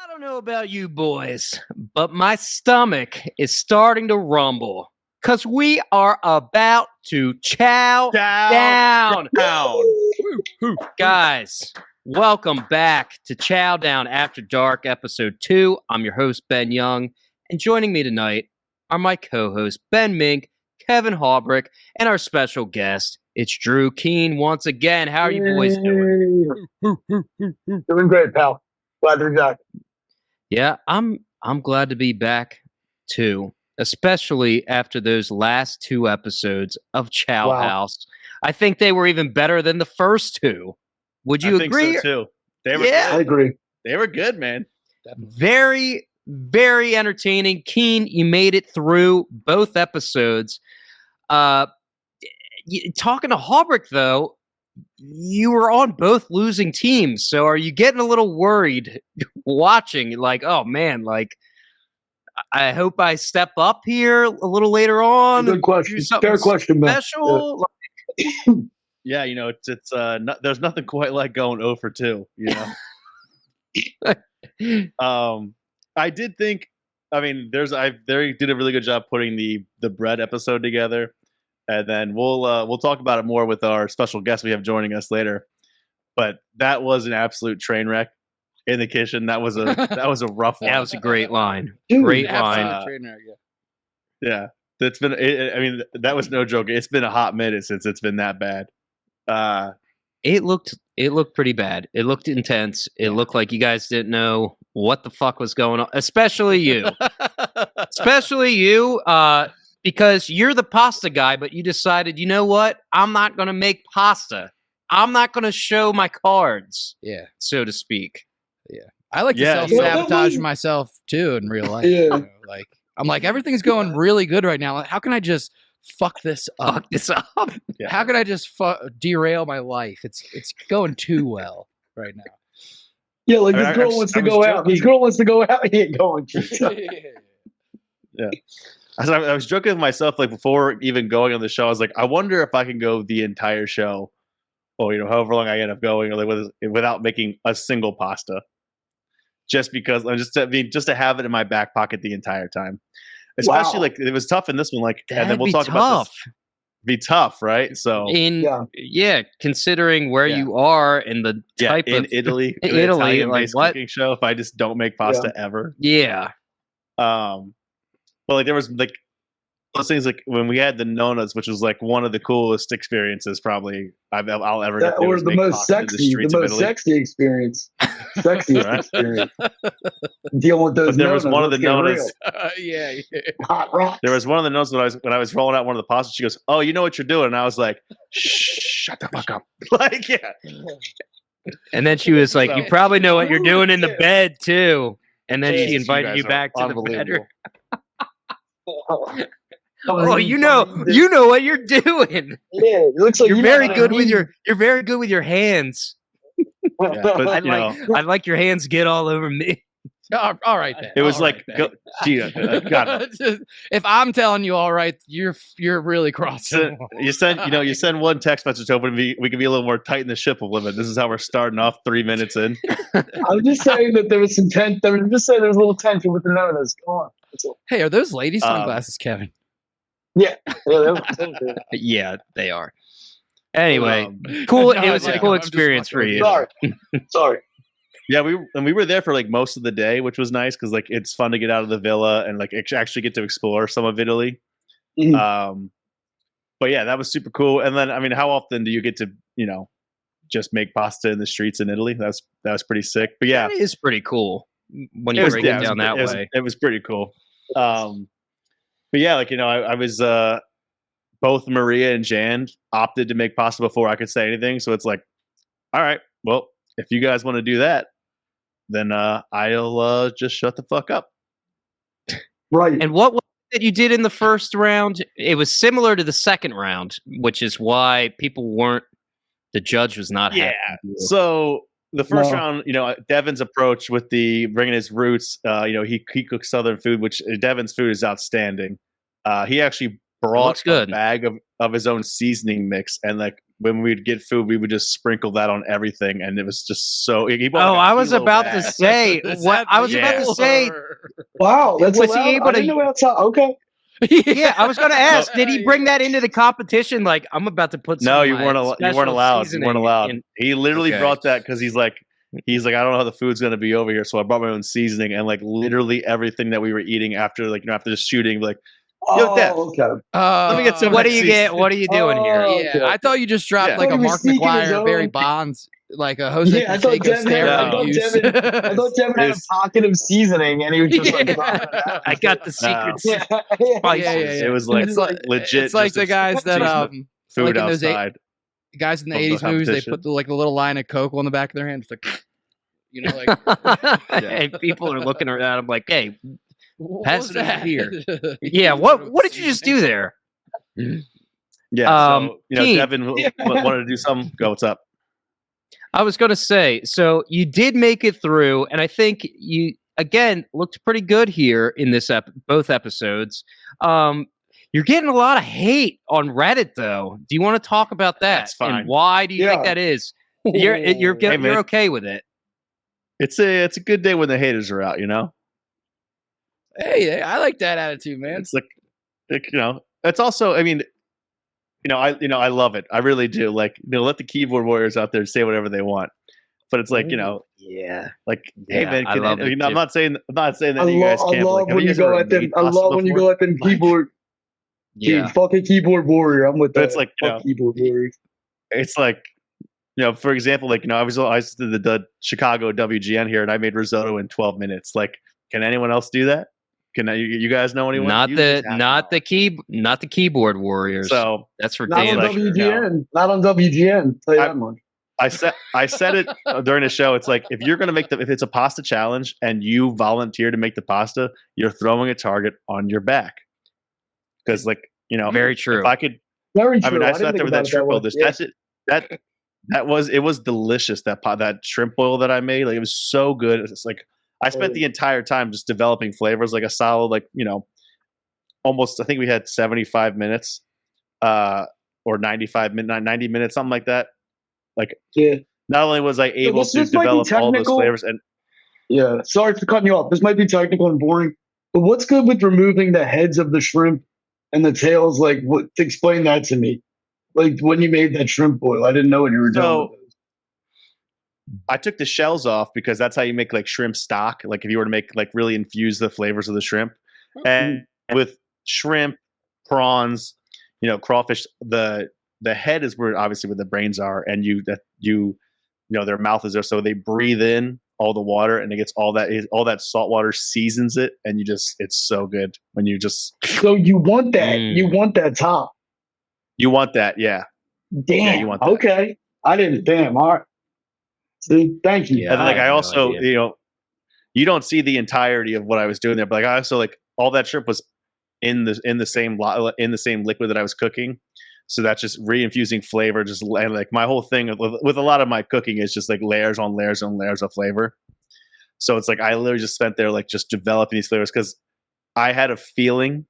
I don't know about you boys, but my stomach is starting to rumble because we are about to chow down. Guys, welcome back to Chow Down After Dark, Episode 2. I'm your host, Ben Young, and joining me tonight are my co-hosts, Ben Mink, Kevin Haubrick, and our special guest, it's Drew Keane once again. How are you boys doing? Doing great, pal. Glad to be back. Yeah, I'm glad to be back too, especially after those last two episodes of Chow House. I think they were even better than the first two. Would you agree? I think so too. They were good. I agree. They were good, man. Definitely. Very, very entertaining. Keane, you made it through both episodes. Talking to Haubrick, though, you were on both losing teams, so are you getting a little worried watching? Like, oh man, like I hope I step up here a little later on. Good question. Fair question, man. Special. Yeah, you know, it's there's nothing quite like going 0 for 2. You know. I did think. I mean, they did a really good job putting the bread episode together. And then we'll talk about it more with our special guest we have joining us later. But that was an absolute train wreck in the kitchen. That was a rough one. That was a great line. Great line. Train wreck, yeah. That's been. I mean, that was no joke. It's been a hot minute since it's been that bad. It looked pretty bad. It looked intense. It looked like you guys didn't know what the fuck was going on. Especially you. Because you're the pasta guy, but you decided, you know what? I'm not going to make pasta. I'm not going to show my cards, so to speak. Yeah. I like to self-sabotage myself, too, in real life. Yeah. You know, I'm like, everything's going really good right now. How can I just fuck this up? Yeah. How can I just derail my life? It's going too well right now. Yeah, like this girl wants to go out. This girl wants to go out. He ain't going. Yeah. I was joking with myself, like before even going on the show. I was like, I wonder if I can go the entire show, or however long I end up going, or without making a single pasta, just because just to have it in my back pocket the entire time. Especially like it was tough in this one. Like, and then we'll talk about this. Be tough, right? So considering where you are and the type in of Italy, Italy, like what cooking show? If I just don't make pasta ever, But like there was like those things like when we had the nonas, which was like one of the coolest experiences probably I'll ever get. That was the most sexy experience. Sexiest experience. Dealing with those. But there was one of the nonas. Hot rocks. There was one of the nonas when I was rolling out one of the pastas. She goes, "Oh, you know what you're doing?" And I was like, "Shh, shut the fuck up!" Like, yeah. And then she was like, "You probably know what you're doing in the bed too." And then she invited you back to the bedroom. Oh, you know what you're doing. Yeah, it looks like you're very good with your hands. Yeah, but, I like your hands get all over me. All right, then. It was God. If I'm telling you all right, you're really crossing. You send one text message over and we can be a little more tight in the ship a little bit. This is how we're starting off 3 minutes in. I'm just saying that there was some tension. There was a little tension with the nonas. Come on. Hey, are those lady sunglasses, Kevin? Yeah. Yeah, they are. Anyway, cool. It was a cool experience for you. Sorry. Yeah, we were there for like most of the day, which was nice because like it's fun to get out of the villa and like actually get to explore some of Italy. Mm-hmm. But yeah, that was super cool. And then I mean, how often do you get to just make pasta in the streets in Italy? That was pretty sick. But yeah, it is pretty cool when you break it down that way. It was pretty cool. But yeah, like I was both Maria and Jan opted to make pasta before I could say anything. So it's like, all right, well, if you guys want to do that, then I'll just shut the fuck up. Right. And what was it that you did in the first round? It was similar to the second round, which is why the judge was not happy. Yeah. So the first round, Devan's approach with the bringing his roots, he cooks Southern food, which Devan's food is outstanding. He actually brought a bag of his own seasoning mix and like when we'd get food, we would just sprinkle that on everything, and it was just so. I was about to say what I was about to say. Wow, that's was allowed? he able I didn't know outside. Okay. Yeah, I was going to ask. Did he bring that into the competition? Like, I'm about to put. No, you weren't allowed. You weren't allowed. He literally brought that because he's like, I don't know how the food's going to be over here, so I brought my own seasoning, and like literally everything that we were eating after the shooting, like. Yo, Dev, okay. Let me get some. What do you get? What are you doing here? Yeah, okay. I thought you just dropped like a Mark McGuire, Barry Bonds, like a Jose. Yeah, I thought Devin had a pocket of seasoning, and he was just like, I got the secret. Spices. It was like legit. It's like the guys that food like outside. Guys in the 80s movies, they put like a little line of Coke on the back of their hand, just like, like. And people are looking around. I'm like, hey. Pass it over here. Yeah, what did you just do there? Yeah, so Devin wanted to do something. Go, what's up? I was going to say, so you did make it through, and I think you again looked pretty good here in this both episodes. You're getting a lot of hate on Reddit, though. Do you want to talk about that? That's fine. And why do you think that is? You're okay with it. It's a good day when the haters are out, Hey, I like that attitude, man. It's like it's also, I mean, I love it. I really do. Like, let the keyboard warriors out there say whatever they want. But it's like, yeah. Like, hey man, I'm not saying that you guys can't. I love when you go at them. I love when you go at them keyboard. Yeah, fucking keyboard warrior. I'm with that. It's like keyboard warriors. It's like, for example, like I did the Chicago WGN here, and I made risotto in 12 minutes. Like, can anyone else do that? Can you guys know anyone? Not the keyboard warriors. So that's for not damn on WGN. Not on WGN. Tell you that much. I said it during the show. It's like if you're gonna if it's a pasta challenge and you volunteer to make the pasta, you're throwing a target on your back. Because very true. If I could, very true. I sat there with that shrimp boil. That was delicious. That shrimp boil that I made, like it was so good. It's like. I spent the entire time just developing flavors, like a solid, almost, I think we had 75 minutes, or 90 minutes, something like that. Like, not only was I able to develop all those flavors and. Yeah, sorry for cutting you off. This might be technical and boring, but what's good with removing the heads of the shrimp and the tails? Like, explain that to me. Like, when you made that shrimp boil, I didn't know what you were doing. I took the shells off because that's how you make like shrimp stock. Like if you were to make really infuse the flavors of the shrimp, and with shrimp, prawns, crawfish, the head is where obviously where the brains are, and their mouth is there, so they breathe in all the water, and it gets all that salt water seasons it, and it's so good when you just. So you want that? You want that top? You want that? Yeah. Damn. Yeah, you want that. Okay. I didn't. Damn. All right. See, thank you. Yeah, and I also, you don't see the entirety of what I was doing there, but I also all that shrimp was in the same liquid that I was cooking, so that's just reinfusing flavor. And my whole thing with a lot of my cooking is just like layers on layers on layers of flavor. So it's like I literally just spent there just developing these flavors because I had a feeling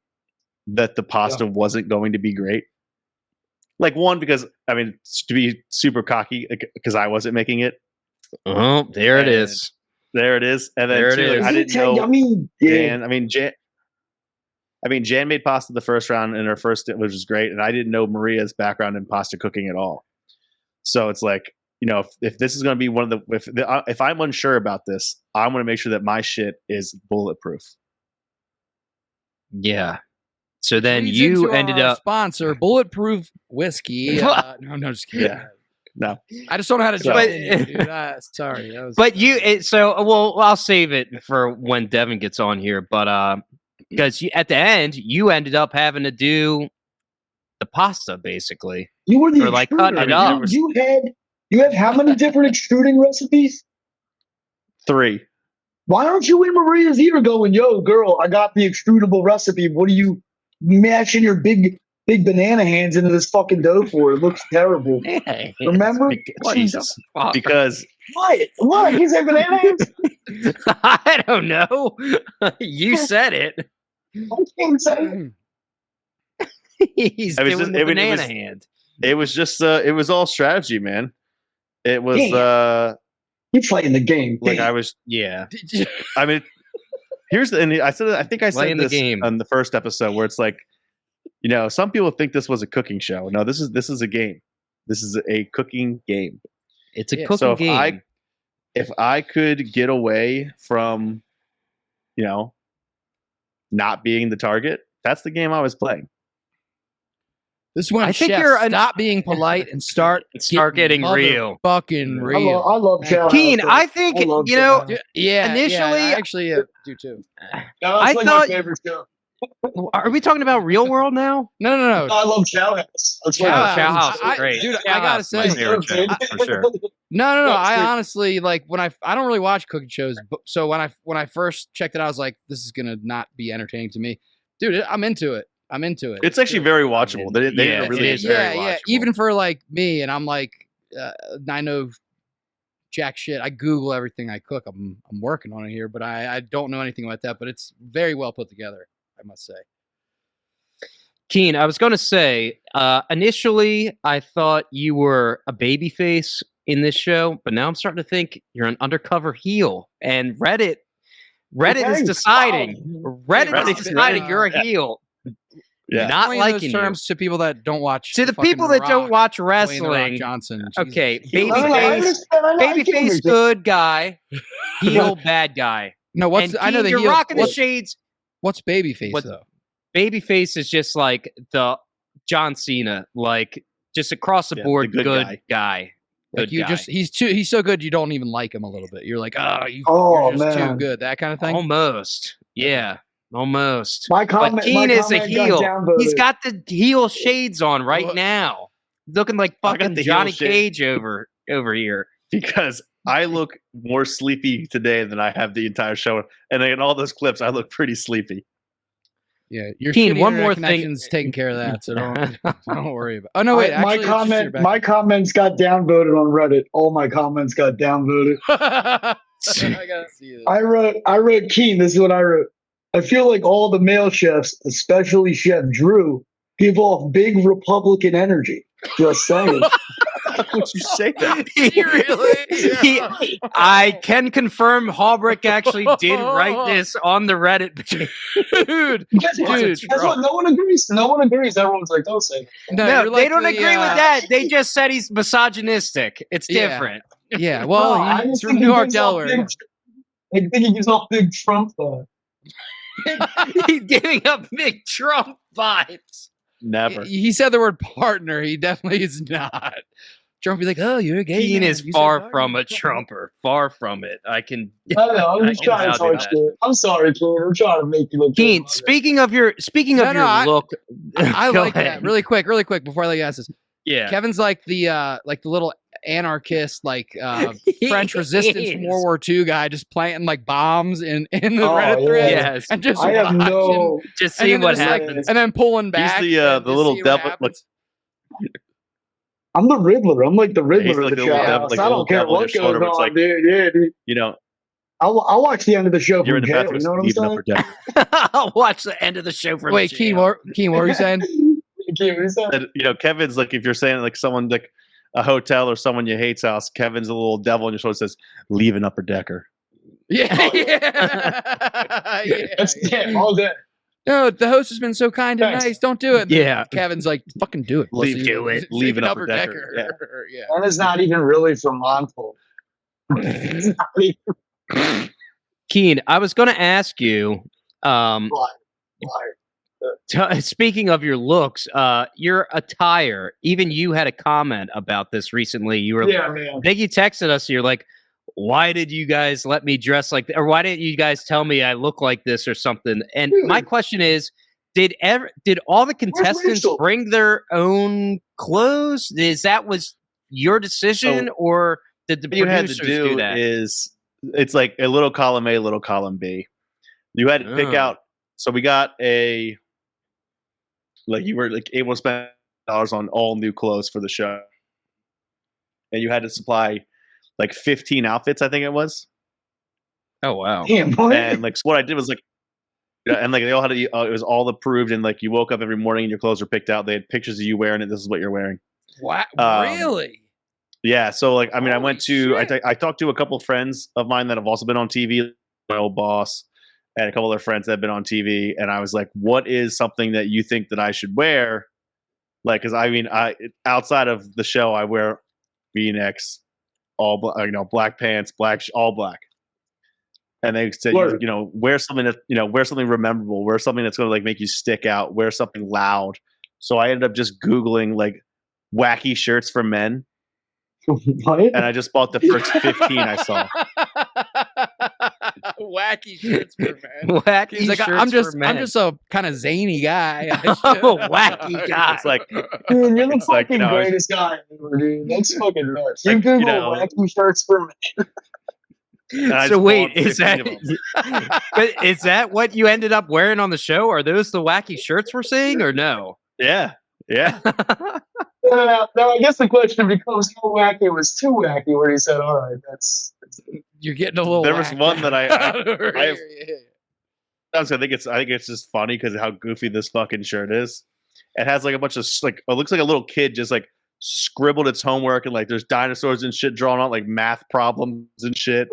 that the pasta wasn't going to be great. Like one, because to be super cocky, because I wasn't making it. Oh, there it is. There it is. And then I didn't know. Jan made pasta the first round in her first, which was great, and I didn't know Maria's background in pasta cooking at all. So it's like, if this is going to be one of if I'm unsure about this, I'm going to make sure that my shit is bulletproof. Yeah. So then you ended up sponsor Bulletproof Whiskey. No, I'm just kidding. Yeah. No, I just don't know how to jump in, dude. Sorry. But I'll save it for when Devan gets on here. But because at the end, you ended up having to do the pasta, basically. You were the cutting it up. You have how many different extruding recipes? 3. Why aren't you in Maria's ear going, yo, girl, I got the extrudable recipe. What are you mashing your big banana hands into this fucking dough for? It looks terrible. Remember? Jesus. Because what? He said banana hands? I don't know. You said it. I can't say it. He's doing the banana hand. It was just it was all strategy, man. It was you're playing the game. like I was. Yeah. I mean, here's the. And I think I said Playing the this game. on the first episode where it's like, some people think this was a cooking show. No, this is a game. This is a cooking game. It's a Yeah. cooking So game. if I could get away from, not being the target, that's the game I was playing. This is when I think chefs you're stop being polite and start getting real. fucking real. I love Chow. Keen, I think, I love you know, Chow. Yeah, Initially- I actually do too. No, I it's like thought- my favorite show. are we talking about real world now? No. No, I love Chow House. That's Chow my Chow favorite House show. is great. Dude, Chow I gotta House is my say- favorite show, for sure. No. Yeah, I sweet. honestly when I don't really watch cooking shows, but so when I first checked it out, I was like, this is gonna not be entertaining to me, dude. I'm into it. It's actually very watchable. They did Yeah, a really it good is job. very yeah. watchable. Even for like me, and I'm like, I know jack shit. I Google everything I cook. I'm working on it here, but I don't know anything about that. But it's very well put together, I must say. Keen, I was going to say, initially, I thought you were a babyface in this show, but now I'm starting to think you're an undercover heel. And Reddit is Okay, deciding. Reddit Reddit is is deciding Reddit. you're a heel. Yeah. Not Explain liking those you. terms to people that don't watch. To the fucking people that don't Rock, watch Dwayne "The Rock" wrestling, Johnson. okay, Jesus. No, I babyface, understand. I know, I get what babyface, you're saying. good guy, heel, bad guy. No, what's And I know Keen, the you're heel. rocking the What's, shades. what's babyface What- though? Babyface is just like the John Cena, like just across the Yeah, board, the good good guy. Like Good you guy. just he's so good you don't even like him a little bit. You're like, Oh, you're just too man. good. That kind of thing. Almost. Yeah. Almost. My But comment. Keen my is a comment heel. got downvoted. He's got the heel shades on right What? now. Looking like I got fucking the heel Johnny shades. Cage over here. Because I look more sleepy today than I have the entire show, and in all those clips, I look pretty sleepy. Yeah, your Keen, shitty one internet more thing- connection's taking care of that, so don't worry about. Oh no, wait, my actually, it's just your my comments got downvoted on Reddit. All my comments got downvoted. back- I gotta see this. I wrote Keen. This is what I wrote. I feel like all the male chefs, especially Chef Drew, give off big Republican energy. Just saying. How would you say that? Really? I can confirm Halbrick actually did write this on the Reddit page. Dude, Guess what? Dude. Guess what? No one agrees. No one agrees. Everyone's like, don't say that. no, No, you're they like don't the, agree with that. They just said he's misogynistic. It's Yeah. different. Yeah, well, I he's just from think he Newark, gives off Delaware. I think he gives off big Trump vibes. He's giving up big Trump vibes. Never. He said the word partner. He definitely is not. Trump be like, oh, you're a gay Keen man. is You said far partner. from a Trumper. Far from it. I can. I don't know. I'm I just can trying to vouch talk that. shit. I'm sorry, Keen. I'm trying to make you look Keen, good. speaking of your No, I- look, I go like ahead. that. Really quick before I let you ask this. Yeah, Kevin's like the little anarchist, like He French resistance is. from World War II guy, just planting like bombs in the Oh, Reddit yeah. thread, yes. and just I have watching, no. Just and seeing then what just, like, happens. and then pulling back. He's and the just little seeing what devil. happens. I'm the Riddler. I'm like the Riddler like of the the little show. devil- like I the don't little care devil on what your goes shoulder, but it's on, like- dude. Yeah, dude. You know, I'll watch the end of the show you're in from the jail. bathroom You know what I'm leaving saying? upper deck. I'll watch the end of the show from Wait, Keane, what were you saying? Keen, what is that? And, Kevin's like, if you're saying like someone like a hotel or someone you hate's house, Kevin's a little devil on your shoulder says, "Leave an upper decker." Yeah, That's yeah, all day. No, the host has been so kind and Thanks. nice. Don't do it. And then Yeah. Kevin's like, fucking do it. Leave- pussy. do it. Leave an an upper upper decker. decker. Yeah. And it's not even really from Montville. It's not even Keen, I was going to ask you. liar. Speaking of your looks, your attire. Even you had a comment about this recently. You were, Yeah, man. I think you texted us. You're like, "Why did you guys let me dress like, or why didn't you guys tell me I look like this or something?" And my question is, did all the contestants Rachel? bring their own clothes? Was your decision, or did the What you had to producers do that? is it's like a little column A, little column B. You had to pick Oh. out. So we got you were like able to spend dollars on all new clothes for the show, and you had to supply like 15 outfits, I think it was. Oh wow! Damn, boy. And like, so what I did was like, and like they all had to, it was all approved, and like you woke up every morning and your clothes were picked out. They had pictures of you wearing it. This is what you're wearing. Wow, really? Yeah, so like I mean, I Holy went to shit. I talked to a couple of friends of mine that have also been on TV, my old boss, and a couple other friends that have been on TV, and I was like, "What is something that you think that I should wear?" Like, because I mean, outside of the show, I wear V-necks, all black pants, all black. And they said, Word. wear something that wear something memorable, wear something that's going to like make you stick out, wear something loud. So I ended up just Googling like wacky shirts for men, What? and I just bought the first 15 I saw. Wacky shirts for men. Wacky He's like, shirts I'm just for men. a kind of zany guy. I'm a wacky guy. It's like, Dude, you're the It's like, fucking I was- greatest guy ever, dude. That's fucking nuts. You Like, Google wacky shirts for men. and I So just wait, bought is 15 that of them. but is that what you ended up wearing on the show? Are those the wacky shirts we're seeing or no? Yeah. Now, I guess the question becomes how wacky was too wacky where he said, all right, that's You're getting a little. There was whacked one that I out have- here. I think it's just funny because of how goofy this fucking shirt is. It has like a bunch of like it looks like a little kid just like scribbled its homework, and like there's dinosaurs and shit drawn on like math problems and shit.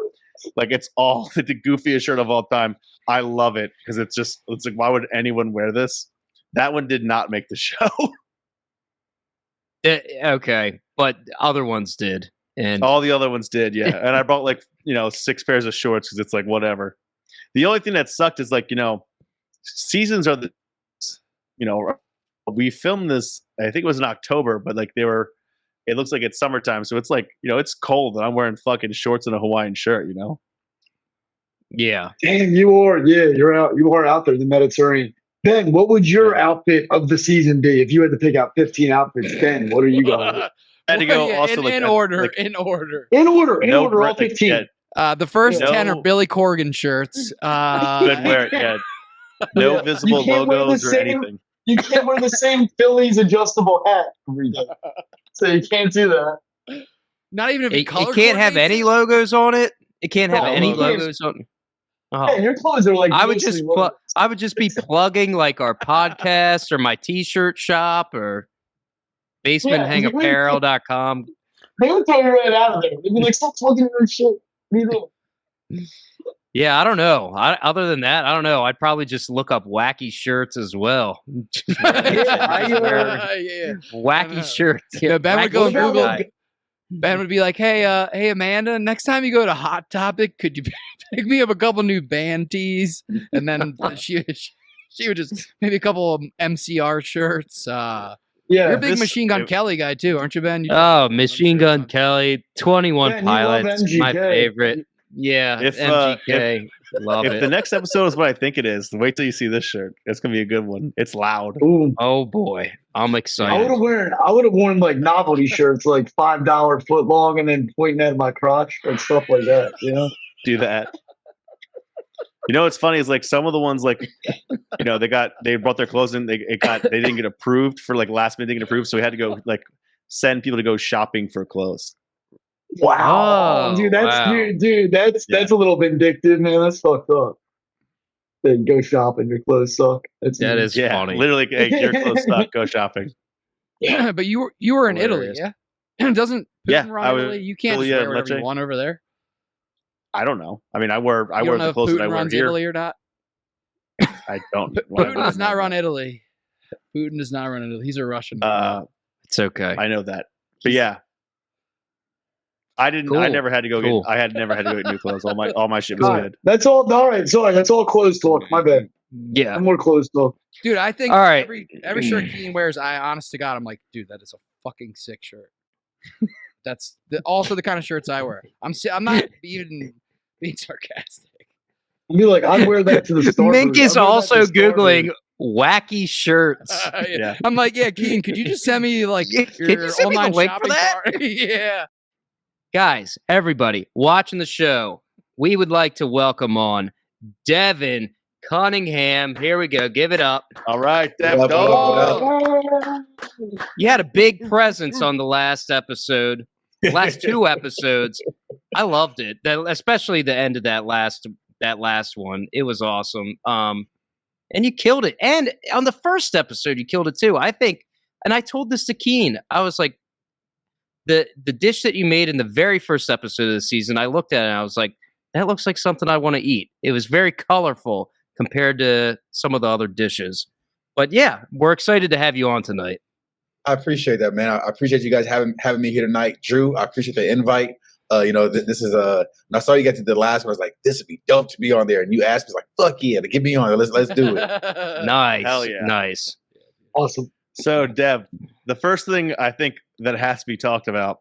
Like it's all the goofiest shirt of all time. I love it because it's like, why would anyone wear this? That one did not make the show. Okay, but other ones did. And All the other ones did, yeah. And I bought like 6 pairs of shorts because it's like whatever. The only thing that sucked is like seasons are the we filmed this. I think it was in October, but like it looks like it's summertime, so it's like it's cold, and I'm wearing fucking shorts and a Hawaiian shirt. yeah. damn, you're out. You are out there in the Mediterranean. Ben, what would your outfit of the season be if you had to pick out 15 outfits? Ben, what are you going with? I had to go also in order. In order. In order, no all 15. The first No. 10 are Billy Corgan shirts. Couldn't wear it yet. No Yeah, visible you can't wear the logos or same- anything. You can't wear the same Phillies adjustable hat every day. So you can't do that. Not even if It color can't have coordinates any it? logos on it. It can't have No any logos. logos on. Oh. Hey, your clothes are like I would mostly just logos. I would just be plugging like our podcast or my t-shirt shop or basementhanapparel.com. They would throw you right out of there. They'd be like, stop plugging your shit. What are you doing? Yeah, I don't know. Other than that, I don't know. I'd probably just look up wacky shirts as well. Yeah. Wacky shirts. Yeah, Ben would go Wacky and shirt Google. guy. Ben would be like, hey, Amanda, next time you go to Hot Topic, could you pick me up a couple new band tees? And then she would just maybe a couple of MCR shirts. Yeah. You're a big this- Machine Gun Kelly guy too, aren't you, Ben? Oh, Machine Gun Kelly, 21 Ben, you love Pilots, my MGK. favorite. Yeah, If, MGK. Love If it. the next episode is what I think it is, wait till you see this shirt. It's gonna be a good one. It's loud. Ooh. Oh boy, I'm I excited. would have worn like novelty shirts, like $5 foot long, and then pointing at my crotch and stuff like that. Do that. What's funny is like some of the ones like they brought their clothes in, they didn't get approved for like last minute, they didn't get approved, so we had to go like send people to go shopping for clothes. Wow, Oh, dude, that's wow. dude, that's a little vindictive, man. That's fucked up. Then go shopping, your clothes suck. That's That mean. is Yeah, funny. literally, hey, your clothes suck. Go shopping. But you were in Hilarious. Italy, yeah? Doesn't Yeah, Putin run I was Italy? You can't Italy, just yeah, wear whatever you Lecce. want over there. I don't know. I mean, I wear You don't know the if clothes that I Putin wear runs here. Italy or not. I don't. Putin does not run Italy. Putin does not run Italy. He's a Russian. It's okay. I know that, but yeah, I didn't. Cool. I never had to go Cool. get. I had never had to go get new clothes. All my shit was All right, good. that's all right. Sorry, that's all clothes talk. My bad. Yeah. No more clothes talk. Dude, I think All right. every shirt Keane wears, I honest to God, I'm like, dude, that is a fucking sick shirt. That's also the kind of shirts I wear. I'm not even being sarcastic. I'd be like, I'd wear that to the store. Mink is also Googling wacky shirts. Yeah. I'm like, yeah, Keane, could you just send me like Yeah, your can you send me the online link for shopping that? cart? Yeah. Guys, everybody watching the show, we would like to welcome on Devan Cunningham. Here we go. Give it up. All right, Yeah, Dev, bro. go. You had a big presence on the last episode, last 2 episodes. I loved it, especially the end of that last one. It was awesome. And you killed it. And on the first episode, you killed it too. I think, and I told this to Keane. I was like, the dish that you made in the very first episode of the season, I looked at it and I was like, that looks like something I want to eat. It was very colorful compared to some of the other dishes. But yeah, we're excited to have you on tonight. I appreciate that, man. I appreciate you guys having me here tonight. Drew, I appreciate the invite. This is when I saw you get to the last one, I was like, this would be dope to be on there. And you asked me, like, fuck yeah, get me on. Let's do it. Nice. Hell yeah. Nice. Awesome. So, Dev, the first thing I think that has to be talked about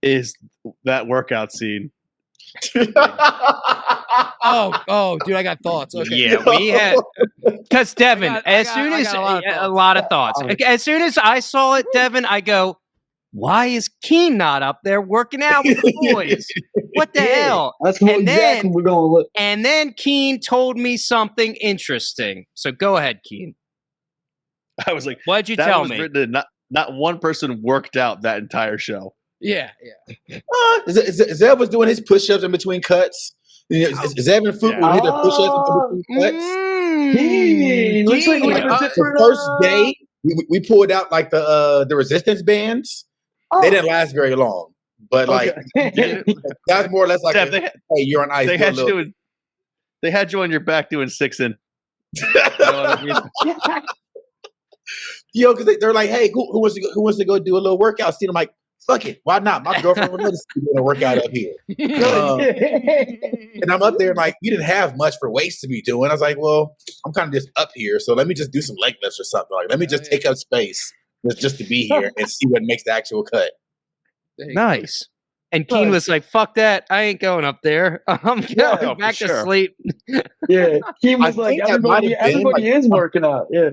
is that workout scene. Oh, dude, I got thoughts. Okay. Yeah, we had because Devin. I got A lot of thoughts. As soon as I saw it, Devin, I go, "Why is Keane not up there working out with the boys? What the hell?" That's what exactly we're going to look. And then Keane told me something interesting. So go ahead, Keane. I was like, What'd you that tell was me? written in, not one person worked out that entire show. Yeah. Zev was doing his push-ups in between cuts. Zev and Fook would hit their push-ups in between cuts. He looks like we have a The different. first day, we pulled out like the resistance bands. They didn't last very long, but like that was more or less like, Dev, hey, you're on ice. They had you on your back doing 6 and. You know what I mean? Yo, because they're like, hey, who wants to go do a little workout? See, I'm like, fuck it, why not? My girlfriend would love to see me doing a workout up here. And I'm up there, and like, you didn't have much for weights to be doing. I was like, well, I'm kind of just up here, so let me just do some leg lifts or something. Like, let me just take up space just to be here and see what makes the actual cut. Nice. And Keane was like, "Fuck that! I ain't going up there. I'm going back to sleep." Yeah, Keane was I like, think that might have been, everybody is working out. Yeah.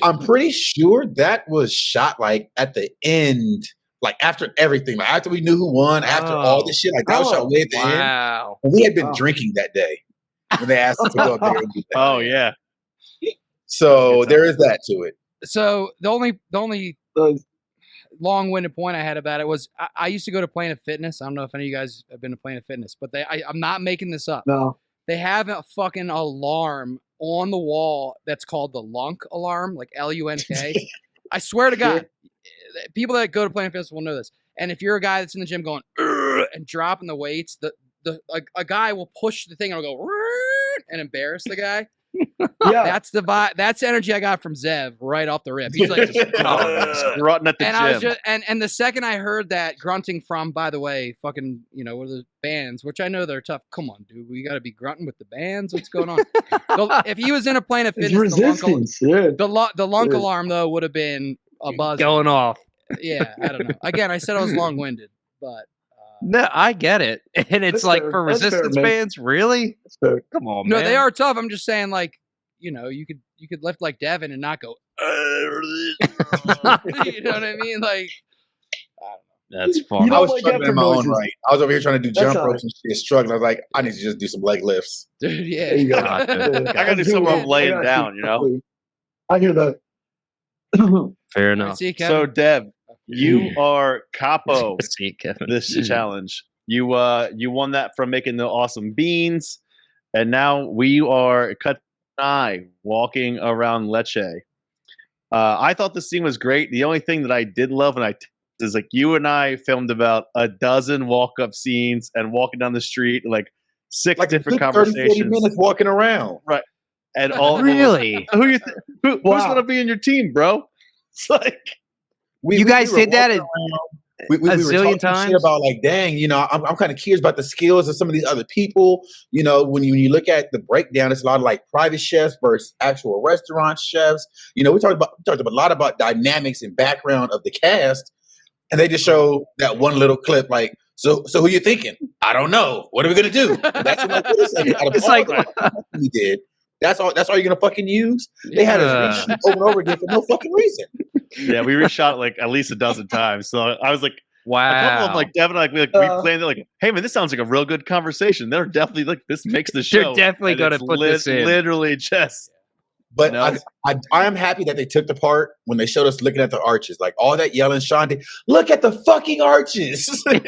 I'm pretty sure that was shot like at the end, like after everything, like after we knew who won, after all this shit, like that was shot way at the end. Wow. And we had been drinking that day when they asked us to go up there and do that. Oh yeah. So there is that to it. So the only long-winded point I had about it was I used to go to Planet Fitness. I don't know if any of you guys have been to Planet Fitness, but I'm not making this up. No. They have a fucking alarm on the wall that's called the lunk alarm, like LUNK. I swear to God, people that go to Planet Fitness will know this. And if you're a guy that's in the gym going and dropping the weights, a guy will push the thing and it'll go and embarrass the guy. Yeah. That's the vibe. That's the energy I got from Zev right off the rip. He's like, Grunting at the and gym. I was just, and the second I heard that grunting from, by the way, fucking, what are the bands, which I know they're tough. Come on, dude, we got to be grunting with the bands. What's going on? If he was in a Planet It's Fitness, resistance. the lunk Yeah. alarm though would have been a buzz Going off. Yeah, I don't know. Again, I said I was long-winded, but No, I get it. And it's That's like fair. for That's fair, resistance man. bands, really? That's fair. Come on, no, man. they are tough. I'm just saying, like, you could lift like Devan and not go. You know what I mean? Like, That's You fun. know, I was like struggling after in my own noises. right. I was over here trying to do That's jump all ropes and shit, struggling. I was like, I need to just do some leg lifts. dude, yeah. There you go. God, dude. Yeah. I gotta do some of them laying down, you know? I hear that. Fair I enough. see, Kevin. So Dev, you are capo See, Kevin. this challenge. You won that from making the awesome beans, and now we are Cut and I walking around Lecce. I thought the scene was great. The only thing that I did love is like you and I filmed about a dozen walk-up scenes and walking down the street, like six Like different 30, 40 conversations, minutes walking around. and all Really? who's Wow. gonna be in your team, bro? It's like You guys were did that walking at- around. We a were zillion talking shit times? about like, dang, I'm kind of curious about the skills of some of these other people. When you look at the breakdown, it's a lot of like private chefs versus actual restaurant chefs. We talked about a lot about dynamics and background of the cast, and they just show that one little clip. Like, so who you thinking? I don't know. What are we gonna do? That's what It's like, we did. That's all you're gonna fucking use. They had us reshoot over and over again for no fucking reason. yeah, we reshot like at least a dozen times. So I was like, a couple wow. of them, like Devin, we planned it. Like, hey man, this sounds like a real good conversation. They're definitely like this makes the show. They're definitely And going to it's put this in. Literally just. But No. I am happy that they took the part when they showed us looking at the arches, like all that yelling. Sean did. Look at the fucking arches. Dude,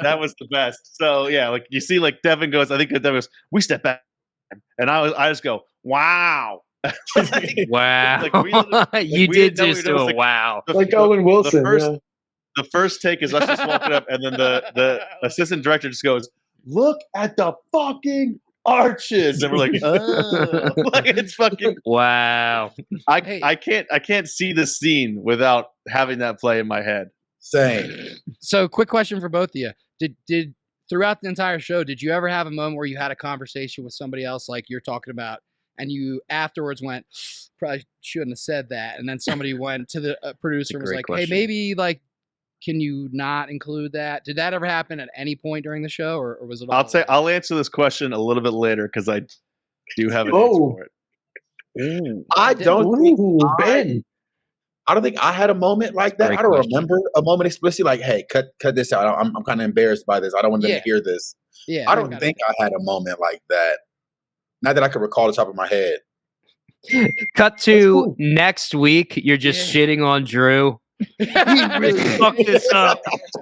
that was the best. So yeah, like you see, like Devin goes. I think Devin goes. We step back, and I just go, wow. Wow. Like, we You we did didn't know just it do was a like- wow. Like Owen Wilson. first- Yeah. the first take is us just walking up, and then the assistant director just goes, "Look at the fucking arches," and we're like, "Oh, like it's fucking." Wow. I can't see this scene without having that play in my head. Same. So, quick question for both of you: Did throughout the entire show, did you ever have a moment where you had a conversation with somebody else, like you're talking about, and you afterwards went, "Probably shouldn't have said that," and then somebody went to the producer and was great like, question. "Hey, maybe like, can you not include that?" Did that ever happen at any point during the show, or was it? All I'll say like- I'll answer this question a little bit later because I do have an answer Oh. for it. I don't think Ooh, Ben. I don't think I had a moment like that. Great I don't question. remember a moment explicitly like, "Hey, cut this out. I'm kind of embarrassed by this. I don't want them Yeah. to hear this." Yeah, I got don't it. think I had a moment like that. Not that I could recall the top of my head. Cut to cool. next week. You're just Yeah. shitting on Drew. He really fucked this up.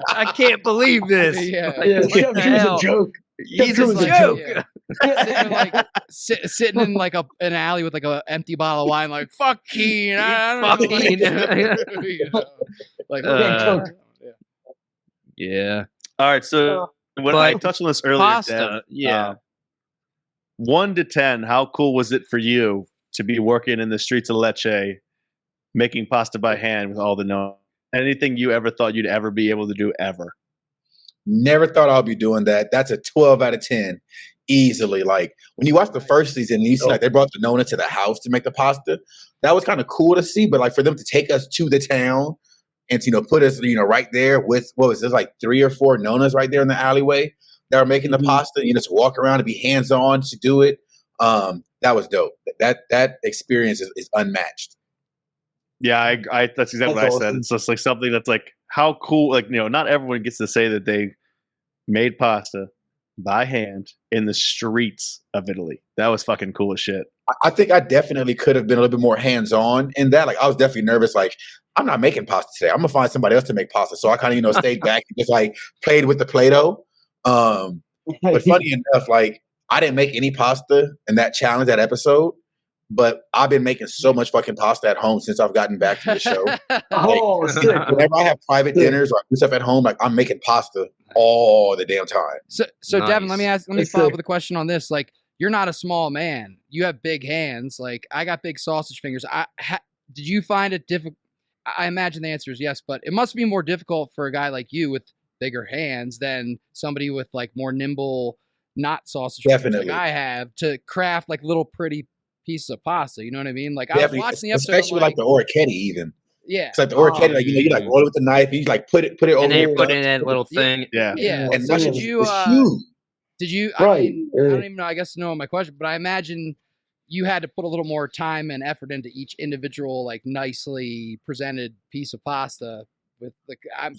I can't believe this. Yeah. Like, Yeah, what Chef the Drew's a hell? joke. He's Drew a was a joke. Yeah. Sitting in like an alley with like a empty bottle of wine, like "Fuck Keane, I don't know." Fucking- You know, like Uh, Yeah. All right, so when I But touched on this earlier, Pasta. Dev, Yeah. 1 to 10, how cool was it for you to be working in the streets of Lecce, making pasta by hand with all the no? Anything you ever thought you'd ever be able to do ever? Never thought I'd be doing that. That's a 12 out of 10. Easily. Like when you watch the first season, you see like they brought the Nona to the house to make the pasta. That was kind of cool to see, but like for them to take us to the town and to, put us, right there with what was this, like 3 or 4 Nonas right there in the alleyway that were making the pasta, to walk around and be hands-on to do it. That was dope. That experience is unmatched. Yeah, I that's exactly That's what I said. awesome. It's just like something that's like how cool. Like not everyone gets to say that they made pasta by hand in the streets of Italy. That was fucking cool as shit. I think I definitely could have been a little bit more hands-on in that. Like I was definitely nervous. Like I'm not making pasta today. I'm gonna find somebody else to make pasta. So I kind of stayed back and just like played with the Play-Doh. But funny enough, like I didn't make any pasta in that challenge, that episode. But I've been making so much fucking pasta at home since I've gotten back from the show. Oh, sick. Whenever I have private dinners or I do stuff at home, like I'm making pasta all the damn time. So Devin, let me Nice. follow up sick. with a question on this. Like, you're not a small man. You have big hands. Like, I got big sausage fingers. Did you find it difficult? I imagine the answer is yes, but it must be more difficult for a guy like you with bigger hands than somebody with like more nimble, not sausage fingers Definitely. like I have to craft like little pretty pieces of pasta. You know what I mean? Like I was Definitely, watching the episode, I'm especially with like the orechetti even. yeah, It's like the orechetti, like you like roll it with the knife, you like put it over And then your you're putting guts, in that little thing. Yeah. yeah. and So that did shit you? is huge. Did you? Right, I mean, I don't even know. I guess know my question, but I imagine you had to put a little more time and effort into each individual, like nicely presented piece of pasta with the. I'm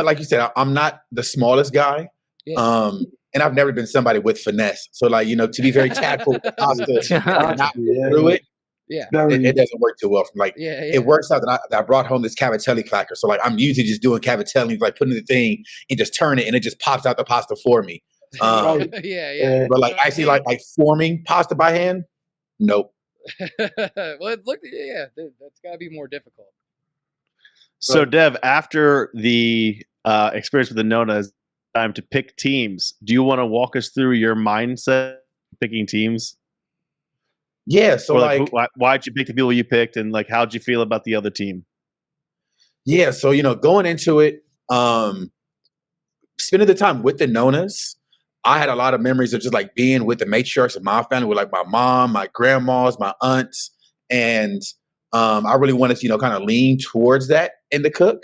like you said, I'm not the smallest guy. Yeah. And I've never been somebody with finesse. So like, to be very tactful with the pasta and not Yeah. through it, Yeah. it doesn't work too well. Like Yeah. it works out that I brought home this cavatelli clacker. So like I'm usually just doing cavatelli, like putting the thing and just turn it and it just pops out the pasta for me. Right. Yeah. But like actually like forming pasta by hand, nope. Well, look, yeah, that's got to be more difficult. So Right. Dev, after the experience with the Nonas, time to pick teams. Do you want to walk us through your mindset picking teams? Yeah. So Or like why'd you pick the people you picked, and like how'd you feel about the other team? yeah, so going into it, spending the time with the Nonas, I had a lot of memories of just like being with the matriarchs of my family, with like my mom, my grandmas, my aunts, and I really wanted to kind of lean towards that in the cook.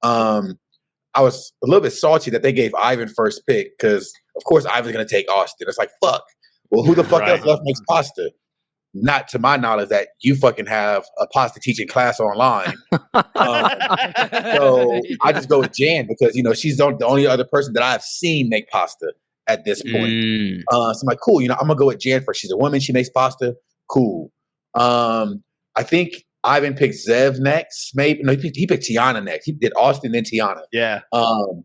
I was a little bit salty that they gave Ivan first pick because, of course, Ivan's going to take Austin. It's like, fuck. Well, who the fuck Right. else left makes pasta? Not to my knowledge that you fucking have a pasta teaching class online. So I just go with Jan because, she's the only other person that I've seen make pasta at this point. Mm. So I'm like, cool, I'm going to go with Jan first. She's a woman. She makes pasta. Cool. I think Ivan picked Zev next. Maybe no, he picked Tiana next. He did Austin, then Tiana. Yeah. And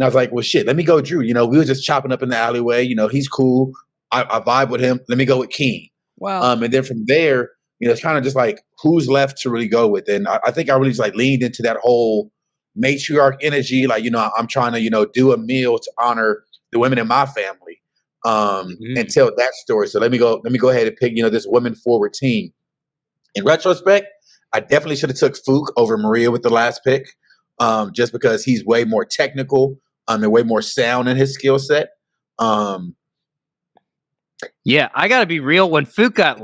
I was like, well, shit, let me go Drew. We were just chopping up in the alleyway. He's cool. I vibe with him. Let me go with Keane. Well, And then from there, it's kind of just like who's left to really go with. And I think I really just like leaned into that whole matriarch energy. Like, I'm trying to, do a meal to honor the women in my family and tell that story. So let me go ahead and pick, this women forward team. In retrospect, I definitely should have took Fook over Maria with the last pick, just because he's way more technical and way more sound in his skill set. Yeah, I got to be real. When Fook got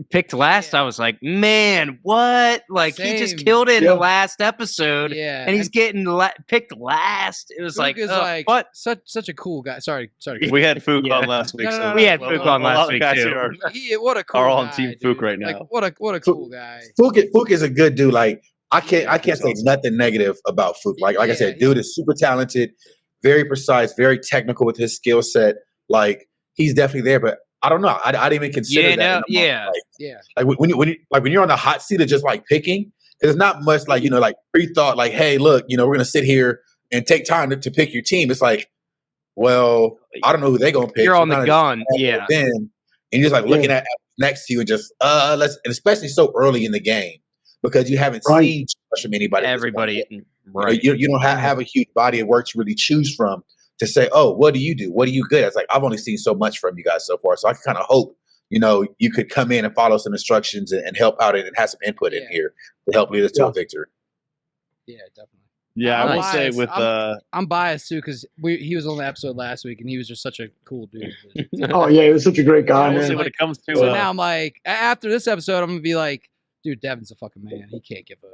picked last, I was like, man, what? Like, he just Same. killed it in the last episode. Yeah, and he's getting picked last. It was Fook is what? such a cool guy. Sorry. We had Fook on last week. No, we had Fook on last week too. What a cool are guy, on Team Fook dude. right now. Like, what a cool guy. Fook is a good dude. Like, I can't say nothing negative about Fook. Like I said, dude is super talented, very precise, very technical with his skill set. Like, he's definitely there, but I don't know. I didn't even consider that. Like when you're on the hot seat of just like picking, there's not much like like pre-thought. Like, hey, look, we're gonna sit here and take time to pick your team. It's like, well, I don't know who they're gonna pick. You're on the gun, yeah. Then and you're just like looking at next to you and just and especially so early in the game because you haven't seen much from anybody. Everybody, right? You don't have a huge body of work to really choose from. To say, oh, what do you do? What are you good at? It's like, I've only seen so much from you guys so far. So I kind of hope, you could come in and follow some instructions and help out and have some input in here to help lead us to a victory. Yeah, definitely. Yeah, I will say with I'm biased too because he was on the episode last week and he was just such a cool dude. Oh yeah, he was such a great guy. I will say when it comes to so now I'm like, after this episode, I'm gonna be like, dude, Devan's a fucking man. He can't give up.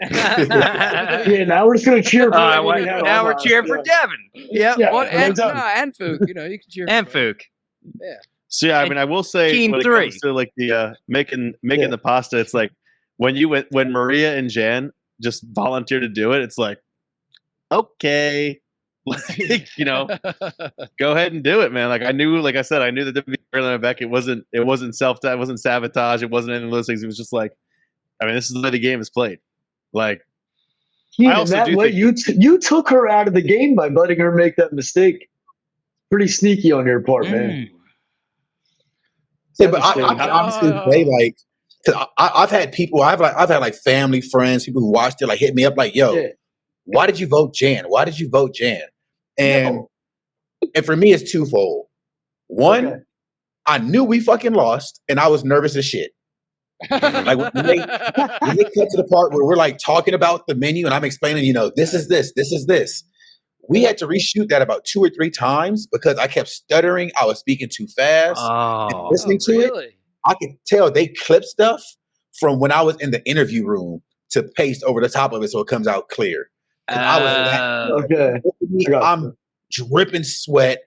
Yeah, now we're just gonna cheer for him. Now we're cheering for Devan. Yeah, and Fook. You can cheer and for Fook. Yeah. So yeah, I mean, I will say Keane when it 3. comes to like the making the pasta, it's like when Maria and Jan just volunteer to do it, it's like, okay, like, go ahead and do it, man. Like I knew that the Maryland back, it wasn't sabotage, it wasn't any of those things. It was just like, I mean, this is the way the game is played. Like, I also do think you took her out of the game by letting her make that mistake. Pretty sneaky on your part, man. Yeah, but I can honestly say, like, because I've had people, I've had like family, friends, people who watched it, like hit me up, like, yo, why did you vote Jan? Why did you vote Jan? And for me, it's twofold. One, I knew we fucking lost, and I was nervous as shit. Like when they cut to the part where we're like talking about the menu and I'm explaining, this is this. We had to reshoot that about 2 or 3 times because I kept stuttering. I was speaking too fast. And listening to it, I could tell they clipped stuff from when I was in the interview room to paste over the top of it so it comes out clear. I was I'm dripping sweat.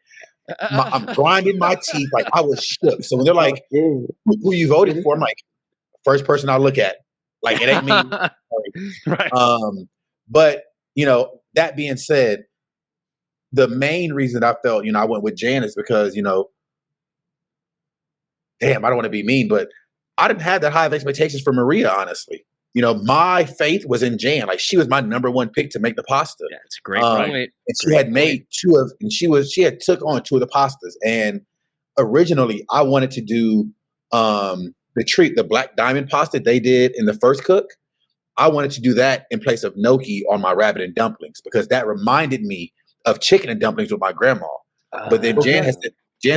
I'm grinding my teeth. Like I was shook. So when they're like, who you voted for? I'm like, first person I look at, like it ain't me. Right. But that being said, the main reason I felt, I went with Jan is because, damn, I don't want to be mean, but I didn't have that high of expectations for Maria, honestly. My faith was in Jan. Like she was my number one pick to make the pasta. Yeah, it's a great point. And she had made she had took on 2 of the pastas. And originally I wanted to do the black diamond pasta they did in the first cook. I wanted to do that in place of gnocchi on my rabbit and dumplings because that reminded me of chicken and dumplings with my grandma. But then Jan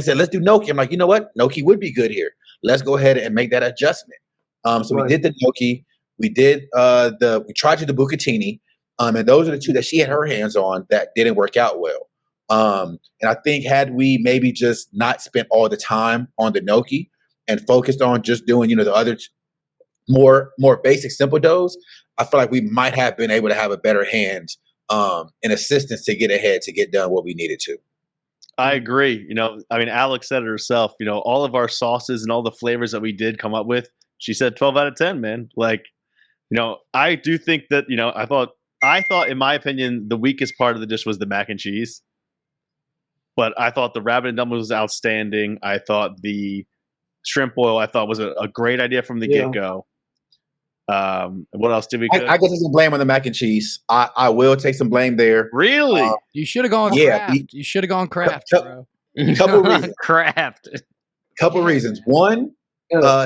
said, let's do gnocchi. I'm like, you know what? Gnocchi would be good here. Let's go ahead and make that adjustment. So we did the gnocchi. We did we tried to do the bucatini. And those are the 2 that she had her hands on that didn't work out well. And I think had we maybe just not spent all the time on the gnocchi and focused on just doing, the other more basic simple doughs, I feel like we might have been able to have a better hand and assistance to get ahead, to get done what we needed to. I agree. I mean, Alex said it herself, all of our sauces and all the flavors that we did come up with, she said 12 out of 10, man. Like, I do think that, I thought, in my opinion, the weakest part of the dish was the mac and cheese. But I thought the rabbit and dumplings was outstanding. I thought the shrimp boil, was a great idea from the get-go. What else did we cook? I guess there's some blame on the mac and cheese. I will take some blame there. Really? You should have gone Kraft. You should have gone Kraft, bro. Couple reasons. Kraft. Couple reasons. One,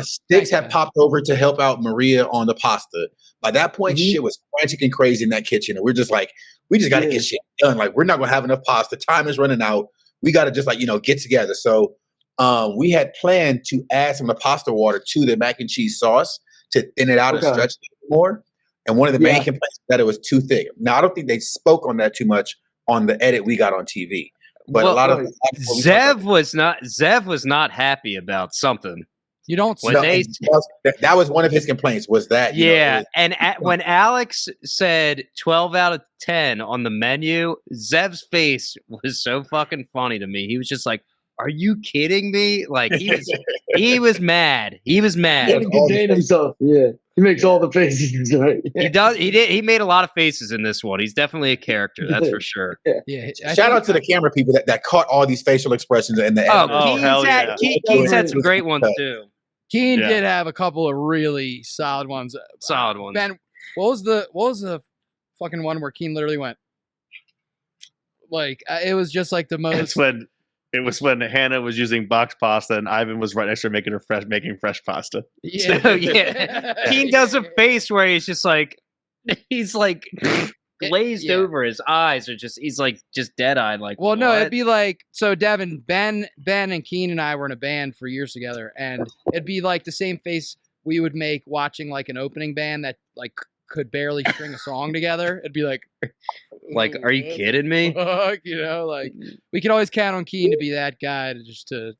Sticks had popped over to help out Maria on the pasta. By that point, shit was frantic and crazy in that kitchen. And we're just like, we just got to get shit done. Like, we're not going to have enough pasta. Time is running out. We got to just like, get together. So we had planned to add some of the pasta water to the mac and cheese sauce to thin it out and stretch it more. And one of the main complaints was that it was too thick. Now, I don't think they spoke on that too much on the edit we got on TV. But a lot of Zev was not happy about something. You don't When say. that was one of his complaints was that. And when Alex said 12 out of 10 on the menu, Zev's face was so fucking funny to me. He was just like, "Are you kidding me?" Like he was mad. He was mad. He couldn't contain himself. Yeah, he makes all the faces. Right? He does. He made a lot of faces in this one. He's definitely a character. That's for sure. Yeah. Shout out to the camera people that caught all these facial expressions in the edit. Keane's had some great ones too. Keane did have a couple of really solid ones. Ben, what was the fucking one where Keane literally went like it was just like the most. It was when Hannah was using box pasta and Ivan was right next to her making fresh pasta. Yeah, so, Keane does a face where he's just like glazed over. His eyes are he's just dead eyed. Like, well, no, it'd be like so. Devan, Ben, and Keane and I were in a band for years together, and it'd be like the same face we would make watching like an opening band that like could barely string a song together. It'd be like, are you kidding me? Like we could always count on Keane to be that guy to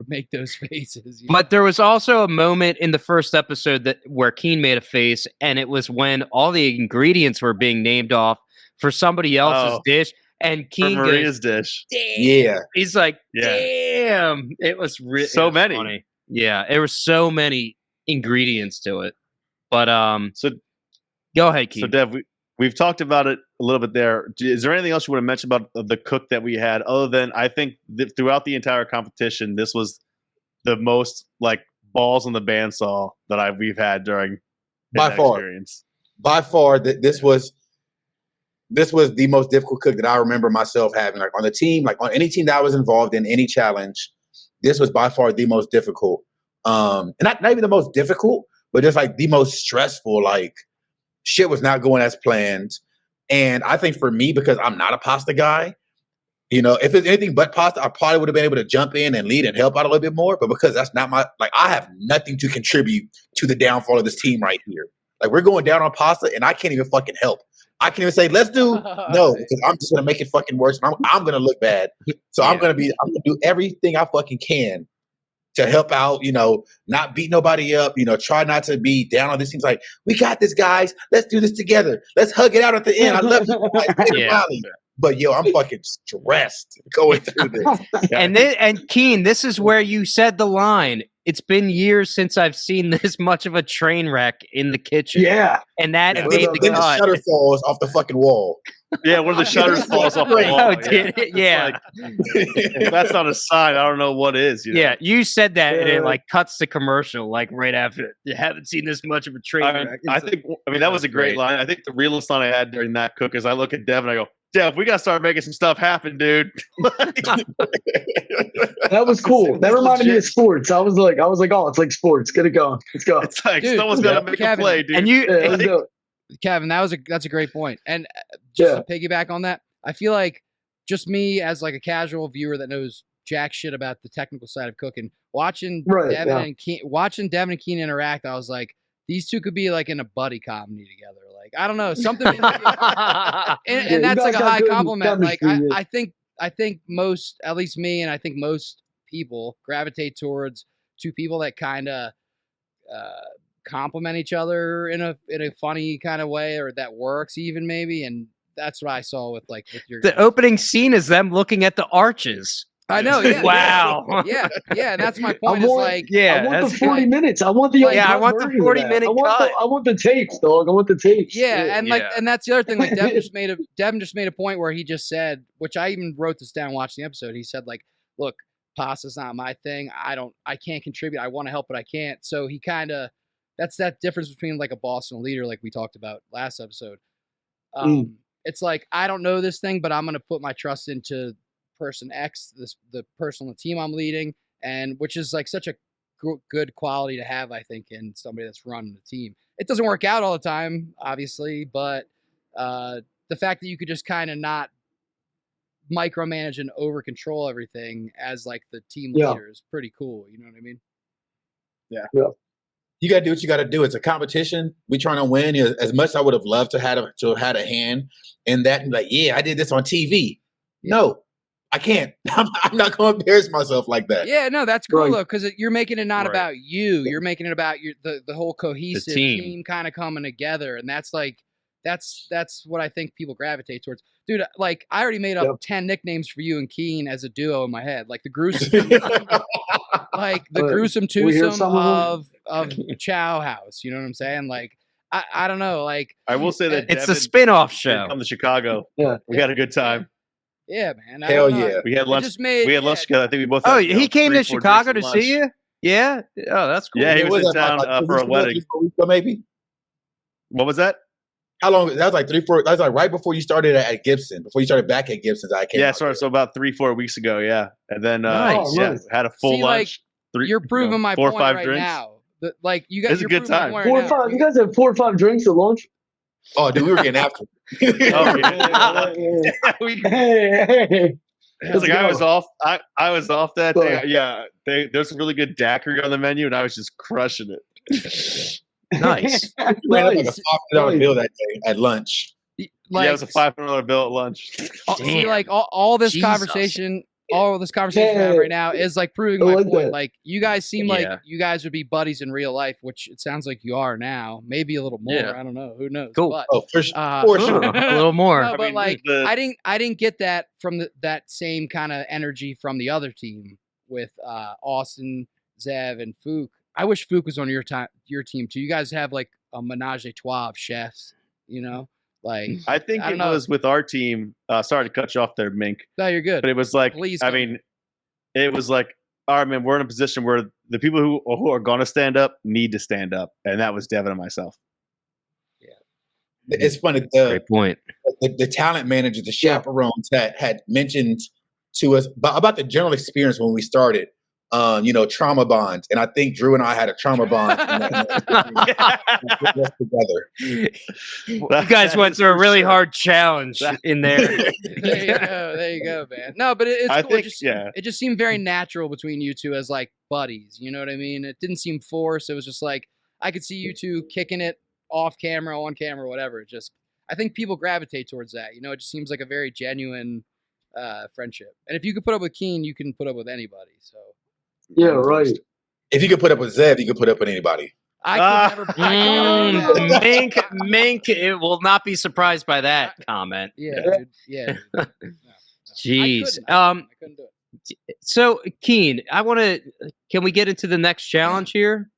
make those faces. But there was also a moment in the first episode where Keane made a face, and it was when all the ingredients were being named off for somebody else's dish, and Keane for Maria's dish. Damn. Yeah, he's like, damn. It was so many. Funny. Yeah, there were so many ingredients to it. But so go ahead, Keane. So Dev, we've talked about it a little bit there. Is there anything else you want to mention about the cook that we had, other than I think throughout the entire competition, this was the most like balls on the bandsaw that we've had during by far. Experience. By far, this was the most difficult cook that I remember myself having. Like on the team, like on any team that I was involved in, any challenge, this was by far the most difficult. And not even the most difficult, but just like the most stressful. Like shit was not going as planned. And I think for me, because I'm not a pasta guy, if it's anything but pasta, I probably would have been able to jump in and lead and help out a little bit more. But because that's not I have nothing to contribute to the downfall of this team right here. Like we're going down on pasta and I can't even fucking help. I can't even say, let's do no, because I'm just going to make it fucking worse. And I'm going to look bad. So I'm going to do everything I fucking can to help out, not beat nobody up, try not to be down on this. Seems like, we got this, guys. Let's do this together. Let's hug it out at the end. I love you. But I'm fucking stressed going through this. And Keane, this is where you said the line. It's been years since I've seen this much of a train wreck in the kitchen. Yeah. And that made the cut. The shutter falls off the fucking wall. Yeah, one of the shutters falls off the wall. Oh, did it? Yeah. If that's not a sign, I don't know what is. Yeah, you said that, and it cuts to commercial right after it. You haven't seen this much of a train wreck. I think that was a great line. I think the realest line I had during that cook is I look at Dev and I go, Dev, we got to start making some stuff happen, dude. That was cool. That reminded me of sports. I was like, oh, it's like sports. Get it going. Let's go. It's like someone's got to make a play, dude. And you, Kevin, that's a great point. And just to piggyback on that, I feel like just me as like a casual viewer that knows jack shit about the technical side of cooking, watching Devan and Keane interact, I was like, these two could be like in a buddy comedy together. Like, I don't know, something. and that's like a high compliment. Like, I think most, at least me, and I think most people gravitate towards two people that kind of complement each other in a funny kind of way, or that works even maybe. And that's what I saw with your. The opening scene is them looking at the arches. I know. Yeah. Wow. Yeah. And that's my point. I want the 40 minutes. I want the I want the 40-minute cut. I want the tapes, dog. I want the tapes. Yeah, and and that's the other thing. Like Devin just made a point where he just said, which I even wrote this down watching the episode. He said, look, pasta's not my thing. I can't contribute. I want to help, but I can't. So he kind of, that's that difference between like a boss and a leader, like we talked about last episode. It's like, I don't know this thing, but I'm going to put my trust into person X, the person on the team I'm leading, and which is like such a good quality to have, I think, in somebody that's running the team. It doesn't work out all the time, obviously, but the fact that you could just kind of not micromanage and over control everything as like the team Yeah. leader is pretty cool. You know what I mean? You got to do what you got to do. It's a competition. We trying to win. As much as I would have loved to have had a hand in that, and like, yeah, I did this on TV. No, I can't. I'm not going to embarrass myself like that. Yeah, no, that's cool Right. though, because you're making it not Right. about you. You're making it about the whole cohesive team. team kind of coming together, and that's like that's what I think people gravitate towards. Dude, like I already made up Yep. 10 nicknames for you and Keane as a duo in my head, like the gruesome, like the gruesome we hear twosome some of of Chow House. You know what I'm saying? Like I don't know, like I will say that It's a Devan spin-off did show. come to Chicago. Yeah. We had a good time. yeah, man. I Hell don't know. yeah. We had It lunch. just made We had lunch yeah, together. I think we both. Oh, had, he came 3, to 4 Chicago to drinks and see lunch. you? Yeah? Oh, that's cool. Yeah, he was in that, town like, 2 for a weeks ago, wedding. 3-4 weeks ago, maybe. What was that? How long? That was like 3-4. That was like right before you started at Gibson. Before you started back at Gibson's, I came. Yeah, out so there. about 3-4 weeks ago. Yeah, and then Nice. yeah, Nice. had a full See, like, lunch. you're proving my 4 or point 5 right drinks. now. Like you guys, It's a you're good proving my time. point 4 right or now. 5. You guys had 4 or 5 drinks at lunch. Oh, dude, we were getting after. it. Oh, yeah. We- Hey. It's like I was off. I was off that day. Sorry. Yeah, there's some really good daiquiri on the menu, and I was just crushing it. Nice. We ran up like a Nice. $5 Nice. bill that day at lunch. Like, Yeah, it was a $500 bill at lunch. see, Damn. like all this Jesus. conversation, all this conversation we have right now is like proving I my like point. that. Like you guys seem Yeah. like you guys would be buddies in real life, which it sounds like you are now. Maybe a little more. Yeah. I don't know. Who knows? Cool. But, Oh, for sure. uh, For sure. A little more. no, I but mean, like the- I didn't get that from that same kind of energy from the other team with Austin, Zev, and Fook. I wish Fook was on your team too. You guys have like a menage a trois of chefs, you know? Like I think I don't it know. was with our team. Sorry to cut you off there, Mink, no, you're good. but it was like Please I go. mean, it was like, all right, man, we're in a position where the people who are going to stand up need to stand up, and that was Devan and myself. It's funny. Great point. The talent manager, the chaperones had mentioned to us about the general experience when we started. Trauma bonds, and I think Drew and I had a trauma bond together. You guys went through a really hard challenge in there. There you go, man. No, but it's I cool. think, It just seemed very natural between you two as like buddies. You know what I mean? It didn't seem forced. It was just like I could see you two kicking it off camera, on camera, whatever. It just I think people gravitate towards that. You know, it just seems like a very genuine friendship. And if you could put up with Keane, you can put up with anybody. So Yeah, right. If you could put up with Zev, you could put up with anybody. I could never. I could never do that. Mink it will not be surprised by that comment. Yeah, dude. Yeah. Dude. No. Jeez. I couldn't do it. So Keen, can we get into the next challenge here?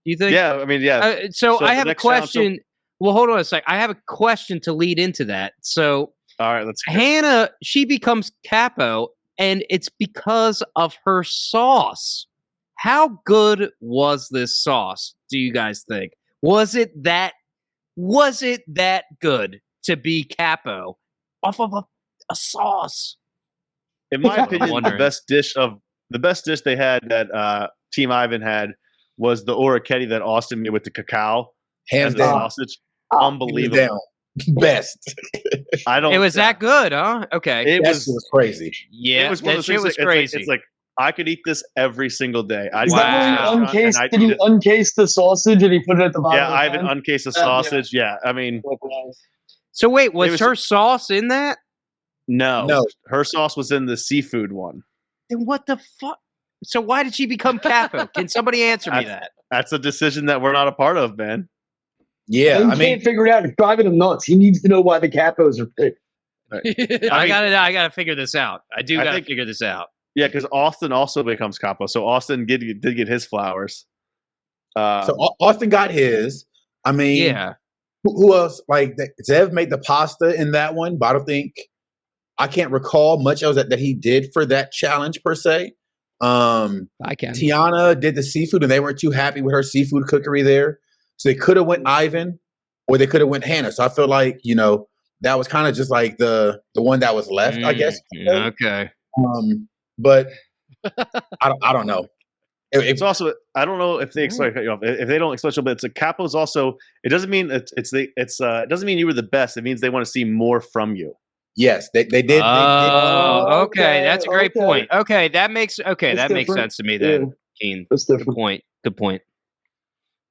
Do you think? Yeah, I mean, yeah. So So I the have a next challenge- question. Well, hold on a sec. I have a question to lead into that. So All right, let's go. Hannah, she becomes capo, and it's because of her sauce. How good was this sauce, do you guys think? Was it that good to be capo off of a sauce? In my I'm opinion, wondering. the best dish they had that Team Ivan had was the orecchiette that Austin made with the cacao Hands and the down. sausage. Oh, Unbelievable. Hands down. Best. I don't. It was that good, huh? Okay. It That was. shit was crazy. Yeah, It was one of that those shit things. was Like, crazy. It's like I could eat this every single day. I'd Is go to that this when restaurant you and I'd did eat you it. uncase the sausage and he put it at the bottom? Yeah, of the Ivan pan? uncased the Yeah. sausage. Yeah, I mean, So wait, was was- her sauce in that? no, No. her sauce was in the seafood one. Then what the fuck? So why did she become capo? Can somebody answer me That's- that? That's a decision that we're not a part of, man. Yeah, He I mean, can't figure it out. It's driving him nuts. He needs to know why the capos are picked. I gotta figure this out. I I gotta think- figure this out. Yeah, because Austin also becomes capo. So Austin did get his flowers. so Austin got his. I mean, Yeah. who else? Like Zev made the pasta in that one, but I don't think I can't recall much else that he did for that challenge per se. I can. Tiana did the seafood, and they weren't too happy with her seafood cookery there, so they could have went Ivan, or they could have went Hannah. So I feel like that was kind of just like the one that was left, I guess. Okay. But I don't know. It's also, I don't know if they cut you off. If they don't explain, but it's a capo is also. It doesn't mean it doesn't mean you were the best. It means they want to see more from you. Yes, they did. Oh, okay. okay, That's a great okay. point. Okay, that makes That's makes different. sense to me then, Yeah, Keane. that's Good different. point. Good point.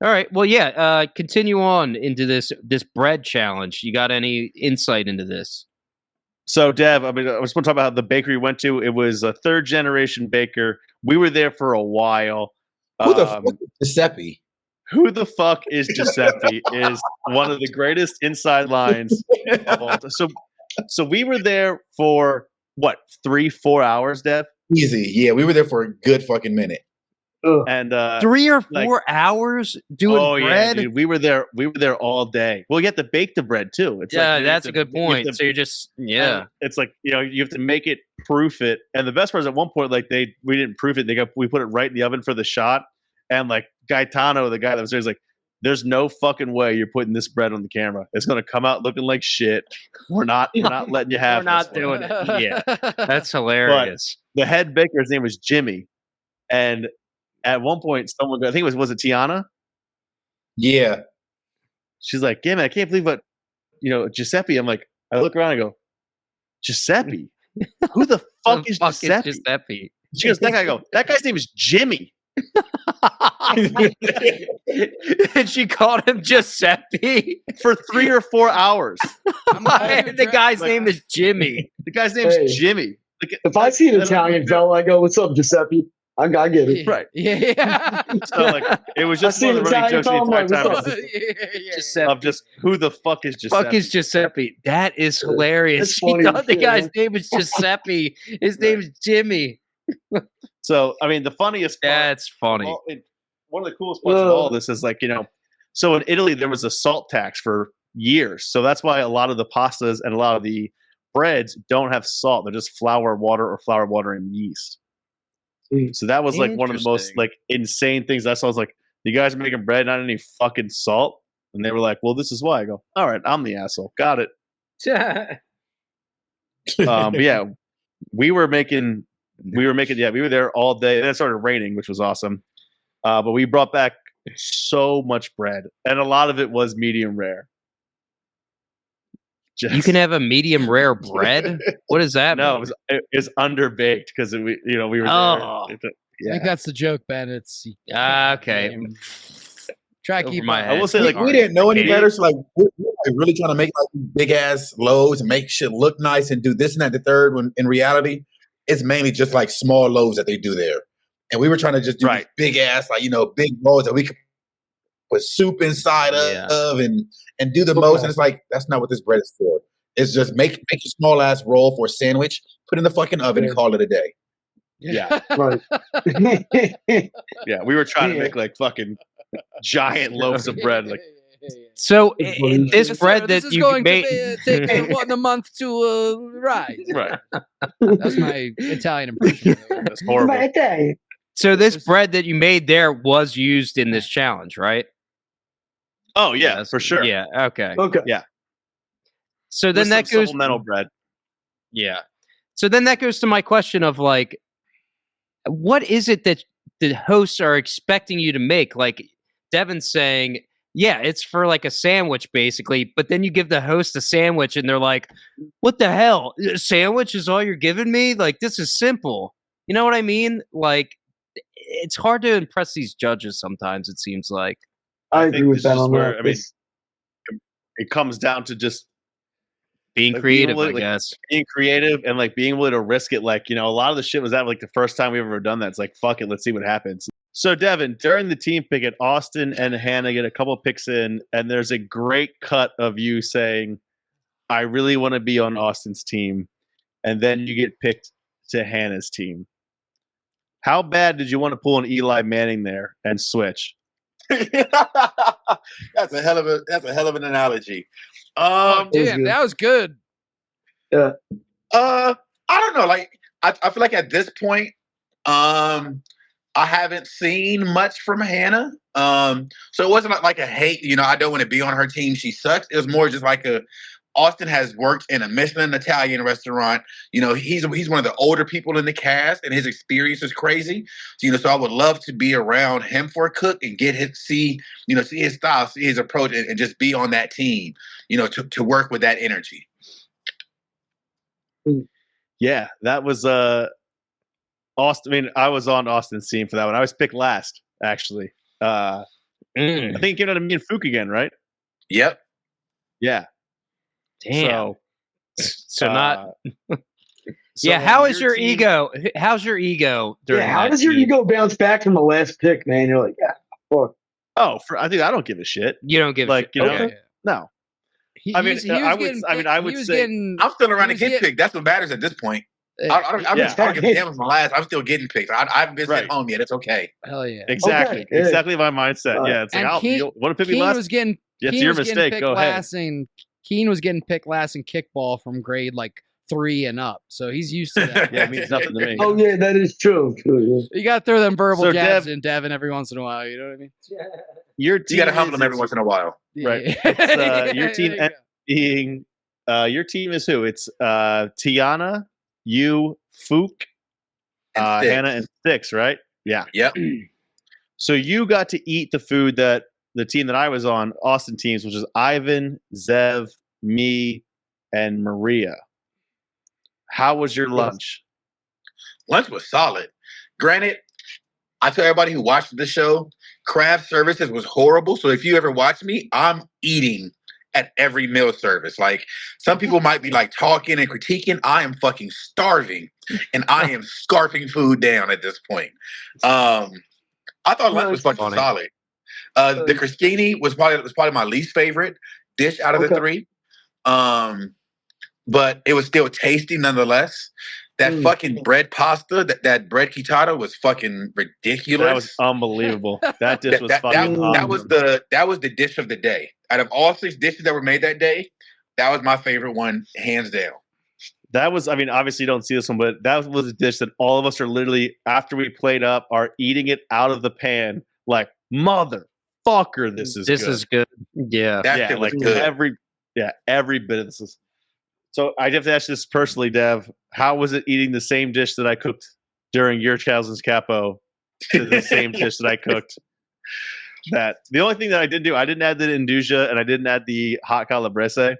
All right. Well, yeah. Continue on into this bread challenge. You got any insight into this? So, Dev, I just want to talk about the bakery we went to. It was a 3rd generation baker. We were there for a while. Who the fuck is Giuseppe? Who the fuck is Giuseppe is one of the greatest inside lines of all time. So we were there for what, 3-4 hours, Dev? Easy. Yeah, we were there for a good fucking minute. Ugh. And 3 or 4 like- hours doing bread. Yeah, dude, we were there all day. Well, you have to bake the bread too. It's Yeah, like, you that's have a good to- you have point. to- So you're just and it's like, you have to make it, proof it, and the best part is at one point, like we didn't proof it. We put it right in the oven for the shot, and like Gaetano, the guy that was there, is like, "There's no fucking way you're putting this bread on the camera. It's gonna come out looking like shit. We're not letting you have. We're not this one." doing it. Yeah, that's hilarious. The head baker's name was Jimmy, and at one point, someone, I think was it Tiana? Yeah. She's like, "Yeah, man, I can't believe what, Giuseppe." I'm like, I look around and I go, "Giuseppe? Who the fuck is Giuseppe?" Giuseppe? She goes, "That guy." I go, "That guy's name is Jimmy." And she called him Giuseppe. For 3 or 4 hours. The guy's name is Jimmy. The guy's name is Hey. Jimmy. Like, If I see an Italian fella, I go, "What's up, Giuseppe?" I get it. Right. Yeah. So like, it was just I one see of the an running jokes the Italian entire fella, time what's up? Giuseppe. of just who the fuck is Giuseppe? Fuck is Giuseppe? That is hilarious. That's She funny as thought the shit, guy's man. name was Giuseppe. His name's Jimmy. So I mean, the funniest part, That's funny. one of the coolest parts of all this is like, so in Italy there was a salt tax for years, so that's why a lot of the pastas and a lot of the breads don't have salt. They're just flour, water, or flour, water, and yeast. So that was like one of the most Interesting. like insane things I saw. I was like, "You guys are making bread, not any fucking salt?" And they were like, "Well, this is why." I go, "All right, I'm the asshole. Got it." But yeah, we were there all day. Then it started raining, which was awesome. But we brought back so much bread, and a lot of it was medium rare. You can have a medium rare bread? What does that No, mean? it was underbaked because we were Oh. there. I Yeah, think that's the joke, Ben. It's Okay. try to Over keep my up. I will say, like, we didn't know any Okay. better. So like, we're like really trying to make like big ass loaves and make shit look nice and do this and that, the third. When in reality, it's mainly just like small loaves that they do there. And we were trying to just do Right. these big ass, like, big loaves that we could put soup inside Yeah. of and do the most. And it's like, that's not what this bread is for. It's just make a small ass roll for a sandwich, put it in the fucking oven, and call it a day. Yeah. Right. Yeah, we were trying to make like fucking giant loaves of bread. Like, So It's funny. this Yes, bread sir, that this is you going made, to take one a month to rise. right? That's my Italian impression. That's horrible. so this bread that you made there was used in this challenge, right? Oh yeah, Yes. for sure. Yeah. Okay. Okay. So then There's that some goes. supplemental bread. Yeah. So then that goes to my question of like, what is it that the hosts are expecting you to make? Like Devan's saying, yeah, it's for like a sandwich basically, but then you give the host a sandwich and they're like, what the hell? A sandwich is all you're giving me? Like, this is simple. You know what I mean? Like, it's hard to impress these judges sometimes, it seems like. I think agree with this that is on where- that. I mean, It comes down to just Being Like, creative, being I like- guess. being creative and like being willing to risk it. Like, a lot of the shit was that like the first time we've ever done that. It's like, fuck it, let's see what happens. So Devin, during the team pick it, Austin and Hannah get a couple picks in, and there's a great cut of you saying, I really want to be on Austin's team. And then you get picked to Hannah's team. How bad did you want to pull an Eli Manning there and switch? That's a hell of an analogy. Oh, was damn, good. that was good. I don't know. Like, I feel like at this point, I haven't seen much from Hannah. So it wasn't like a hate. I don't want to be on her team. She sucks. It was more just like Austin has worked in a Michelin Italian restaurant. He's one of the older people in the cast, and his experience is crazy. So I would love to be around him for a cook and get see his style, see his approach, and just be on that team. To work with that energy. Yeah, that was Austin. I mean, I was on Austin's team for that one. I was picked last, actually. I think it came down to me and Fook again, right? Yep. Yeah. Damn. So not. So yeah. How is your your team- ego? How's your ego during? Yeah, how that does your team? ego bounce back from the last pick, man? You're like, yeah, fuck. Oh, I think I don't give a shit. You don't give Like, a you shit. know, Okay. no. He, I mean, he was I would- getting I mean, picked- I he would was say- getting- I'm still around to he was get getting- picked. That's what matters at this point. uh, I don't Yeah. give a damn if I'm last. I'm still getting picked. I haven't been sent Right. home yet. It's okay. Hell yeah. Exactly. Okay, yeah. Exactly my mindset. Yeah. It's like, And Keane- you want to pick me Keane last? was getting. It's Keane your was getting mistake. picked Go ahead. last in- Keane was getting picked last in kickball from grade like 3 and up, so he's used to that. Yeah, it means nothing to me. Oh yeah, that is true. True. You got to throw them verbal So, jabs Dev- in Devin every once in a while. You know what I mean? Your team You got to humble is- them every once in a while. Right. Yeah. It's, your team There you go. being your team is who? It's Tiana, you, Fook, And Sticks. Hannah, and Sticks, right? Yeah. Yep. So you got to eat the food that the team that I was on, Austin teams, which is Ivan, Zev, me, and Maria. How was your lunch? Lunch was solid. Granted, I tell everybody who watched the show, craft services was horrible. So if you ever watch me, I'm eating at every meal service. Like, some people might be like talking and critiquing. I am fucking starving, and I am scarfing food down at this point. I thought lunch was fucking Funny. solid. The crostini was probably my least favorite dish out of the Okay. three. But it was still tasty nonetheless. That fucking bread pasta, that bread quitado was fucking ridiculous. That was unbelievable. That dish was that fucking was the dish of the day. Out of all 6 dishes that were made that day, that was my favorite one, hands down. That was, I mean, obviously you don't see this one, but that was a dish that all of us are literally, after we played up, are eating it out of the pan like, motherfucker, this is good. Yeah. That Yeah, shit was like good. every bit of this is. So I have to ask this personally, Dev. How was it eating the same dish that I cooked during your Chelsea Capo to the same dish that I cooked? That the only thing that I did do, I didn't add the induja and I didn't add the hot calabrese.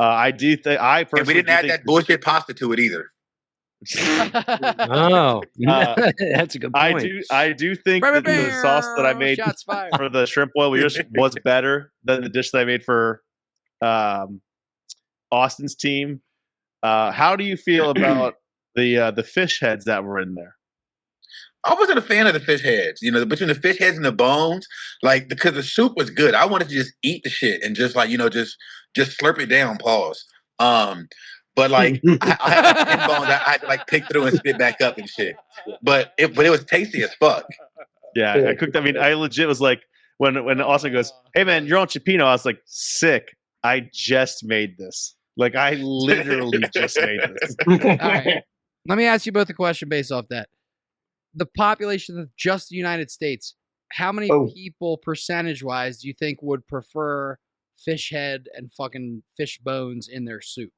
I do think I personally And we didn't do add think- that bullshit pasta to it either. Oh, that's a good point. I do think that the sauce that I made Shots fired. for the shrimp boil was better than the dish that I made for Austin's team. How do you feel about the fish heads that were in there? I wasn't a fan of the fish heads. Between the fish heads and the bones, like, because the soup was good. I wanted to just eat the shit and just like, just slurp it down. Pause. But like, I had like 10 bones. I had to like pick through and spit back up and shit. But it was tasty as fuck. Yeah, I cooked. I mean, I legit was like, when Austin goes, "Hey man, you're on Chipino," I was like, "Sick! I just made this. Like, I literally just made this." All right. Let me ask you both a question based off that. The population of just the United States, how many people percentage-wise do you think would prefer fish head and fucking fish bones in their soup?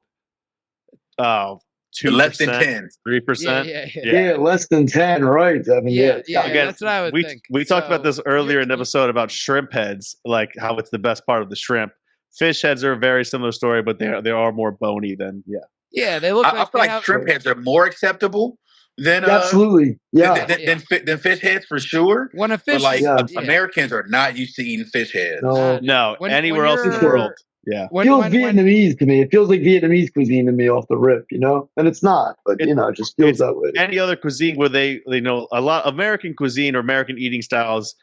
Oh, 2%, Less than 10. 3%. Yeah, less than 10, right? I mean, Yeah, Again, that's what I would think. We talked about So, this earlier in the you- episode about shrimp heads, like how it's the best part of the shrimp. Fish heads are a very similar story, but they are more bony than Yeah, they look I like feel they like have, shrimp heads are more acceptable than absolutely. Yeah. than fish heads for sure. when a But fish like, is, Americans are not used to eating fish heads. No. No, When- anywhere when else in the you're- world. Yeah. It feels Vietnamese to me. It feels like Vietnamese cuisine to me off the rip, And it's not, but it just feels that way. Any other cuisine where they know a lot American cuisine or American eating styles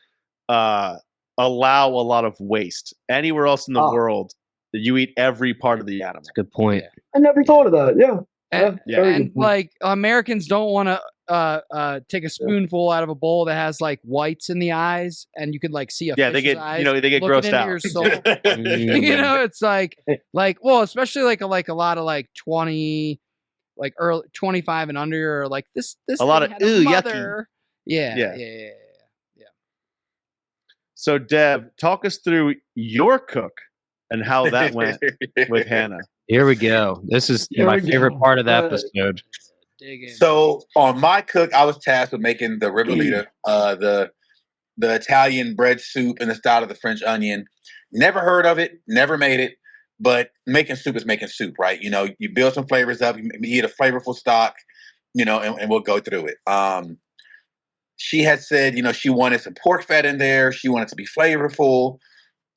allow a lot of waste. Anywhere else in the world, you eat every part of the animal. Good point. I never thought of that. Yeah. And, Yeah. Very and good point. like Americans don't want to take a spoonful out of a bowl that has like whites in the eyes, and you could like see a Yeah, they fish's get eyes they get looking grossed into out. your soul. Mm. It's like well, especially like a lot of like 20, like early 25 and under, or like this A lot thing of, had a "Ooh, yucky." mother. Yeah. So, Dev, talk us through your cook and how that went with Hannah. Here we go. This is Here my we favorite go. part of the episode. Dig in. So on my cook, I was tasked with making the ribollita, the Italian bread soup in the style of the French onion. Never heard of it, never made it, but making soup is making soup, right? You know, you build some flavors up, you eat a flavorful stock, you know, and we'll go through it. She had said, you know, she wanted some pork fat in there. She wanted to be flavorful,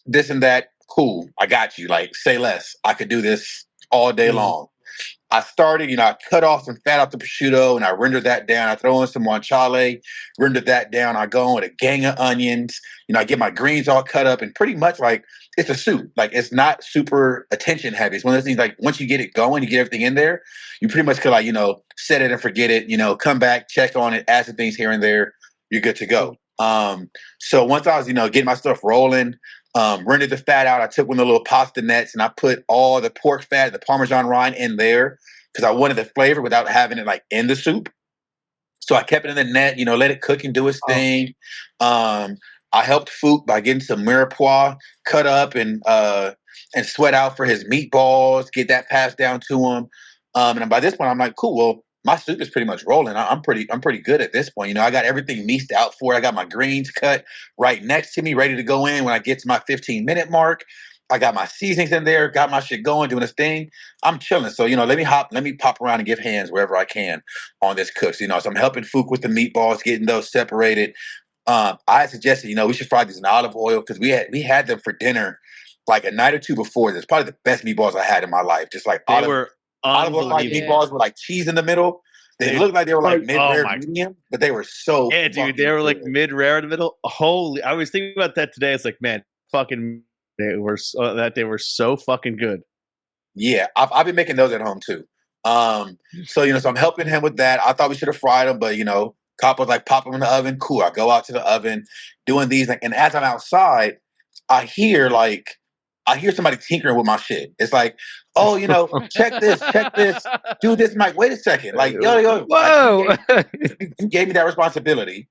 this and that. Cool, I got you. Like, say less. I could do this all day long. I started, you know, I cut off some fat off the prosciutto and I rendered that down. I throw in some guanciale, rendered that down. I go in with a gang of onions. You know, I get my greens all cut up and pretty much like it's a soup. Like it's not super attention heavy. It's one of those things like once you get it going, you get everything in there, you pretty much could like, you know, set it and forget it, you know, come back, check on it, add some things here and there, you're good to go. So once I was, you know, getting my stuff rolling, rendered the fat out. I took one of the little pasta nets and I put all the pork fat, the Parmesan rind in there because I wanted the flavor without having it like in the soup. So I kept it in the net, you know, let it cook and do its thing. I helped Fook by getting some mirepoix cut up and sweat out for his meatballs, get that passed down to him. And by this point, I'm like, cool. Well, my soup is pretty much rolling. I'm pretty good at this point. You know, I got everything meased out for it. I got my greens cut right next to me, ready to go in when I get to my 15-minute mark. I got my seasonings in there, got my shit going, doing this thing. I'm chilling. So, you know, let me pop around and give hands wherever I can on this cook. So, you know, so I'm helping Fook with the meatballs, getting those separated. I suggested, you know, we should fry these in olive oil because we had them for dinner like a night or two before this. Probably the best meatballs I had in my life. Just like They were olive oil fried unbelievable. meatballs with like cheese in the middle. They looked like they were like mid-rare medium, but they were so Yeah, dude, they were like mid-rare in the middle. Holy, I was thinking about that today. It's like, man, fucking, that they were so fucking good. Yeah, I've been making those at home too. So you know, so I'm helping him with that. I thought we should have fried them, but you know, Cop was like, pop them in the oven. Cool. I go out to the oven, doing these, and as I'm outside, I hear somebody tinkering with my shit. It's like, oh, you know, check this, do this, Mike. Wait a second, like, yo, Whoa! like, you gave me that responsibility.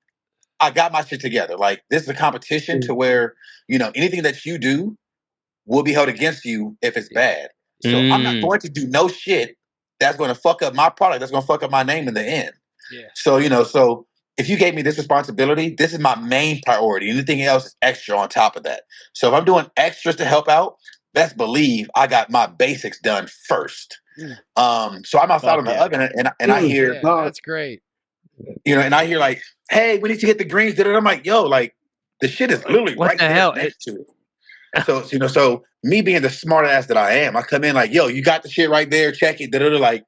I got my shit together. Like, this is a competition to where, you know, anything that you do will be held against you if it's bad. So I'm not going to do no shit that's going to fuck up my product. That's going to fuck up my name in the end. Yeah. So, you know, so if you gave me this responsibility, this is my main priority. Anything else is extra on top of that. So if I'm doing extras to help out, best believe I got my basics done first. So I'm outside in the oven and I hear, that's great. you know, and I hear like, hey, we need to get the greens. I'm like, yo, like the shit is literally What right the there hell? next to it. So, you know, so me being the smart ass that I am, I come in like, yo, you got the shit right there, check it, like,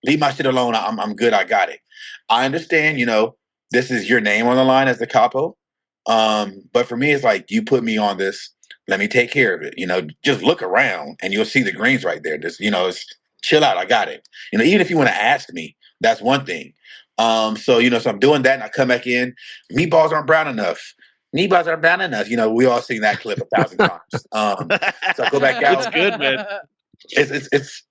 leave my shit alone. I'm good, I got it. I understand, you know, this is your name on the line as the capo. But for me, it's like, you put me on this, let me take care of it. You know, just look around and you'll see the greens right there. Just, you know, it's chill out, I got it. You know, even if you want to ask me, that's one thing. So, you know, so I'm doing that and I come back in, meatballs aren't brown enough. Meatballs aren't brown enough. You know, we all seen that clip 1,000 times. So I go back out. It's good, man.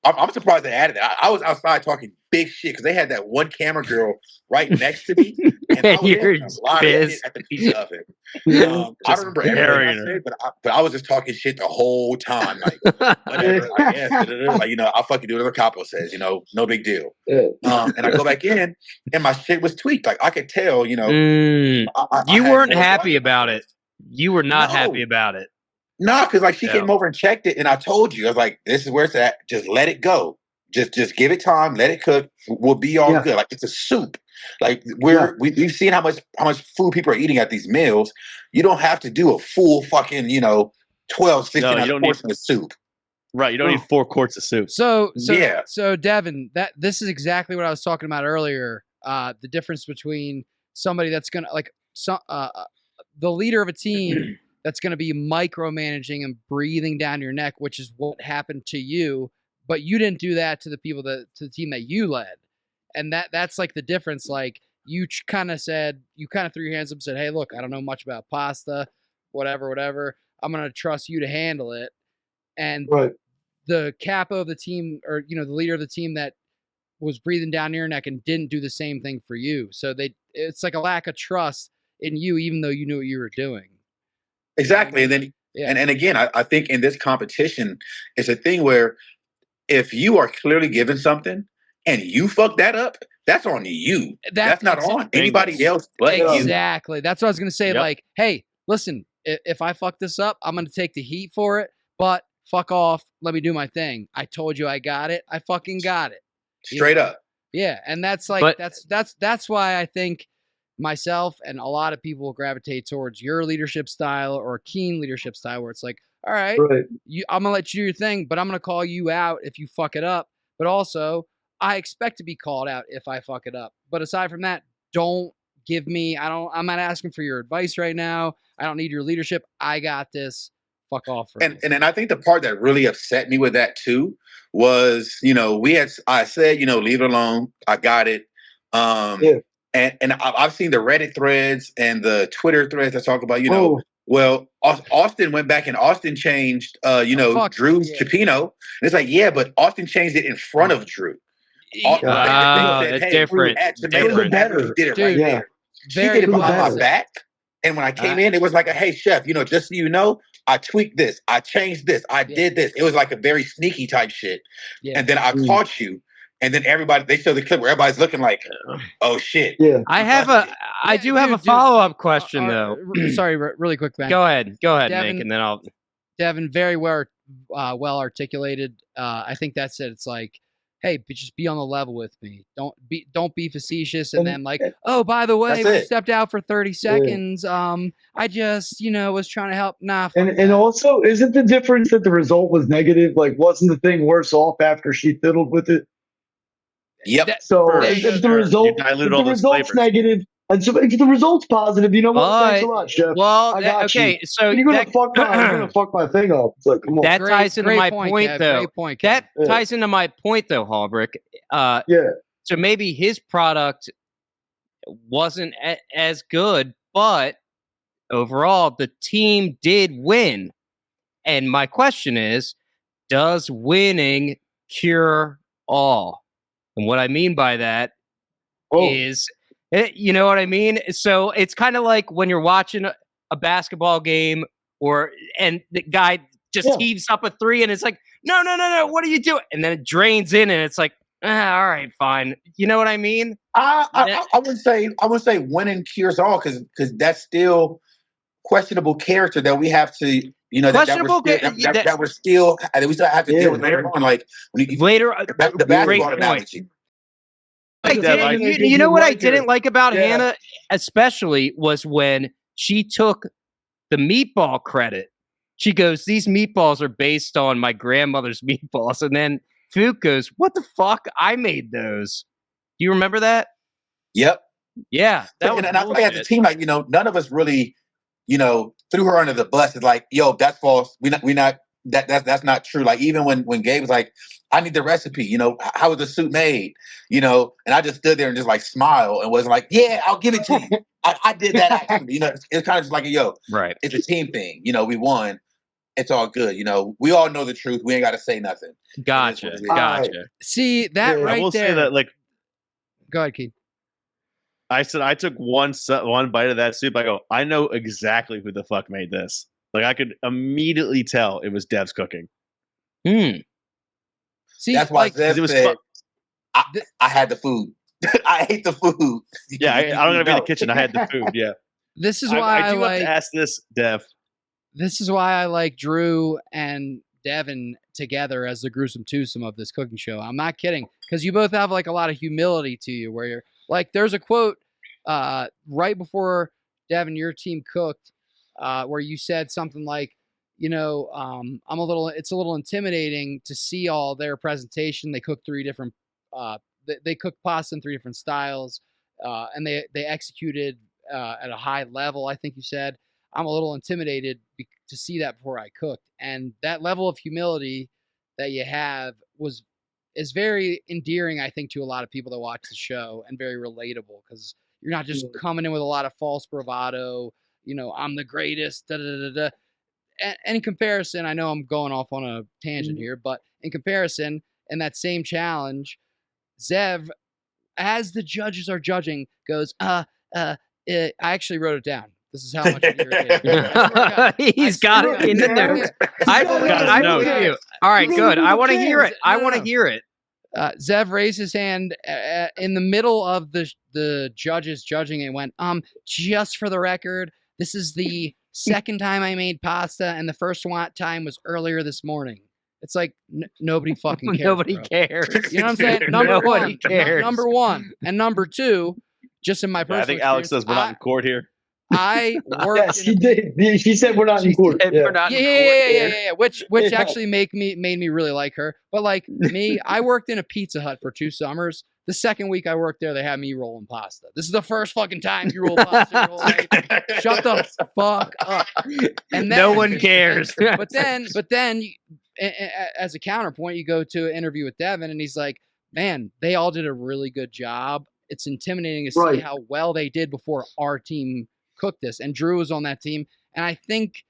I'm surprised they added it. I was outside talking big shit because they had that one camera girl right next to me, and I was You're talking a lot of shit at the pizza oven. I don't remember everything I said, but I was just talking shit the whole time, like whatever. Like, yes, like, you know, I'll fucking do whatever Capo says. You know, no big deal. And I go back in, and my shit was tweaked. Like I could tell, you know, you weren't happy about it. You were not happy about it. No, because like she came over and checked it, and I told you, I was like, "This is where it's at. Just let it go. Just give it time. Let it cook. We'll be all good. Like it's a soup. Like we've seen how much food people are eating at these meals. You don't have to do a full fucking 12, 16 ounce portion of soup. Right. You don't need 4 quarts of soup. So Devan, this is exactly what I was talking about earlier. The difference between somebody that's gonna the leader of a team that's going to be micromanaging and breathing down your neck, which is what happened to you. But you didn't do that to the to the team that you led. And that's like the difference. Like you kind of threw your hands up and said, hey, look, I don't know much about pasta, whatever. I'm going to trust you to handle it. And the capo of the team, or, the leader of the team that was breathing down your neck and didn't do the same thing for you. So it's like a lack of trust in you, even though you knew what you were doing. Exactly. And then Yeah. And again, I think in this competition, it's a thing where if you are clearly given something and you fuck that up, that's on you. That's not on anybody else but you. Exactly. That's what I was gonna say. Yep. Like, hey, listen, if I fuck this up, I'm gonna take the heat for it. But fuck off. Let me do my thing. I told you I got it. I fucking got it. Straight up. Yeah, and that's like But- that's why I think myself and a lot of people gravitate towards your leadership style or Keane leadership style, where it's like, all right, Right. I'm gonna let you do your thing, but I'm gonna call you out if you fuck it up. But also, I expect to be called out if I fuck it up. But aside from that, don't give me. I'm not asking for your advice right now. I don't need your leadership. I got this. Fuck off. And I think the part that really upset me with that too was, I said, leave it alone. I got it. Yeah. And I've seen the Reddit threads and the Twitter threads that talk about, Oh. well, Austin went back and Austin changed, Drew's Chipino. And it's like, yeah, but Austin changed it in front of Drew. Oh, that's different. Different. Better. Did it right there. She Very did it behind my better. back. And when I came in, it was like, hey, chef, just so you know, I tweaked this. I changed this. I did this. It was like a very sneaky type shit. Yeah. And then I caught you. And then they show the clip where everybody's looking like, oh, shit. Yeah. I do have a follow-up question, though. Sorry, really quick, man. Go ahead, Devan, Nick, and then I'll... Devan, very well articulated. I think that's it. It's like, hey, just be on the level with me. Don't be facetious and then like, oh, by the way, we stepped out for 30 seconds. I just, was trying to help. Nah. And also, isn't the difference that the result was negative? Like, wasn't the thing worse off after she fiddled with it? Yep. So if the result's negative, and so if the result's positive, you know what? Thanks a lot, Chef. Well, I got okay, you. so you're gonna fuck my thing up. It's like, come on. That ties into my point, though. Great point, that ties into my point, though, Halbrick. Yeah. So maybe his product wasn't as good, but overall, the team did win. And my question is, does winning cure all? And what I mean by that is, you know what I mean? So it's kind of like when you're watching a basketball game and the guy just heaves up a three and it's like, no, what are you doing? And then it drains in and it's like, all right, fine. You know what I mean? I would say winning cures all because that's still questionable character that we have to, that we still have to deal with later on. Like when you the basketball analogy. You know what I didn't like about Hannah, especially, was when she took the meatball credit. She goes, "These meatballs are based on my grandmother's meatballs," and then Fook goes, "What the fuck? I made those." Do you remember that? Yep. Yeah. And I feel like as a team, like none of us really, threw her under the bus. It's like, yo, that's false. That's not true. Like even when Gabe was like, I need the recipe, how was the soup made? And I just stood there and just like smile and was like, yeah, I'll give it to you. I did that actually. It's kind of just like, right. It's a team thing. We won. It's all good. We all know the truth. We ain't got to say nothing. Gotcha. See that right I will there. say that, like, go ahead, Keith. I said I took one bite of that soup. I go, I know exactly who the fuck made this. Like I could immediately tell it was Dev's cooking. See, that's why Dev said, I had the food. I ate the food. Yeah, I don't gotta be in the kitchen. I had the food. Yeah. This is why I do have to ask this, Dev. This is why I like Drew and Devan together as the gruesome twosome of this cooking show. I'm not kidding, because you both have like a lot of humility to you, where you're like, there's a quote right before Devan, your team cooked, where you said something like, it's a little intimidating to see all their presentation. They cooked three different, they cooked pasta in three different styles, and they executed at a high level. I think you said, I'm a little intimidated to see that before I cooked. And that level of humility that you have is very endearing, I think, to a lot of people that watch the show, and very relatable, because you're not just coming in with a lot of false bravado, I'm the greatest, da da da da. And in comparison, I know I'm going off on a tangent here, but in comparison, in that same challenge, Zev, as the judges are judging, goes, I actually wrote it down. This is how much it irritated me. I swear to God. He's got it in the notes. I believe you. All right, good. I want to hear it. I want to hear it. Zev raised his hand in the middle of the judges judging and went, just for the record, this is the second time I made pasta, and the first time was earlier this morning. It's like nobody fucking cares. Nobody bro. cares. You know what I'm saying? Nobody cares. Number one. And number two, just in my personal I think Alex says we're not in court here. I worked. Yes, she did. She said we're not in court. We're not in court. Yeah. Which Yeah. actually made me really like her. But like me, I worked in a Pizza Hut for 2 summers. The second week I worked there, they had me rolling pasta. This is the first fucking time you roll pasta in your life. Shut the fuck up. And then, No one cares. But then, as a counterpoint, you go to an interview with Devan, and he's like, "Man, they all did a really good job. It's intimidating to see Right. how well they did before our team cooked this." And Drew was on that team, and I think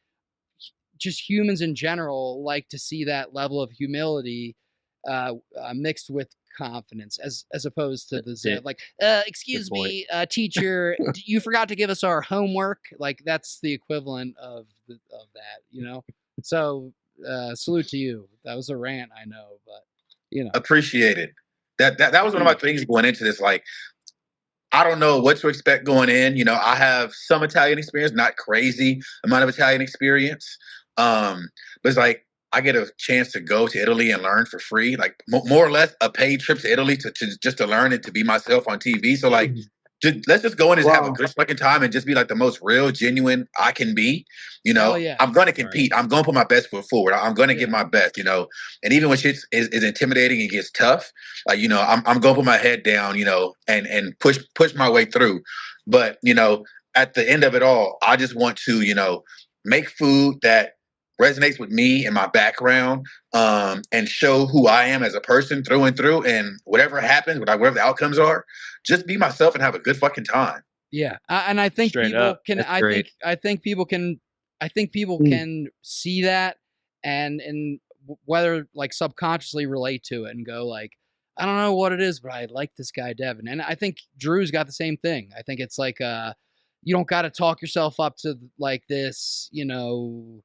just humans in general like to see that level of humility mixed with confidence, as opposed to the like, excuse me, teacher, you forgot to give us our homework. Like that's the equivalent of that, you know. So salute to you. That was a rant, I know, but you know, Appreciate it. That was one of my things going into this. Like, I don't know what to expect going in. You know, I have some Italian experience, not crazy amount of Italian experience. But it's like I get a chance to go to Italy and learn for free, like more or less a paid trip to Italy to just to learn and to be myself on TV. So like, let's just go in and have a good fucking time and just be like the most real, genuine I can be. You know, I'm going to compete. I'm going to put my best foot forward. I'm going to give my best, you know, and even when shit is intimidating and gets tough, like, you know, I'm going to put my head down, you know, and push my way through. But, you know, at the end of it all, I just want to, you know, make food that resonates with me and my background, and show who I am as a person through and through. And whatever happens, whatever the outcomes are, just be myself and have a good fucking time. Yeah, and I think Straight people up. can. That's I great. think people can. I think people can see that and whether like subconsciously relate to it and go like, I don't know what it is, but I like this guy Devan. And I think Drew's got the same thing. I think it's like you don't got to talk yourself up to like this, you know,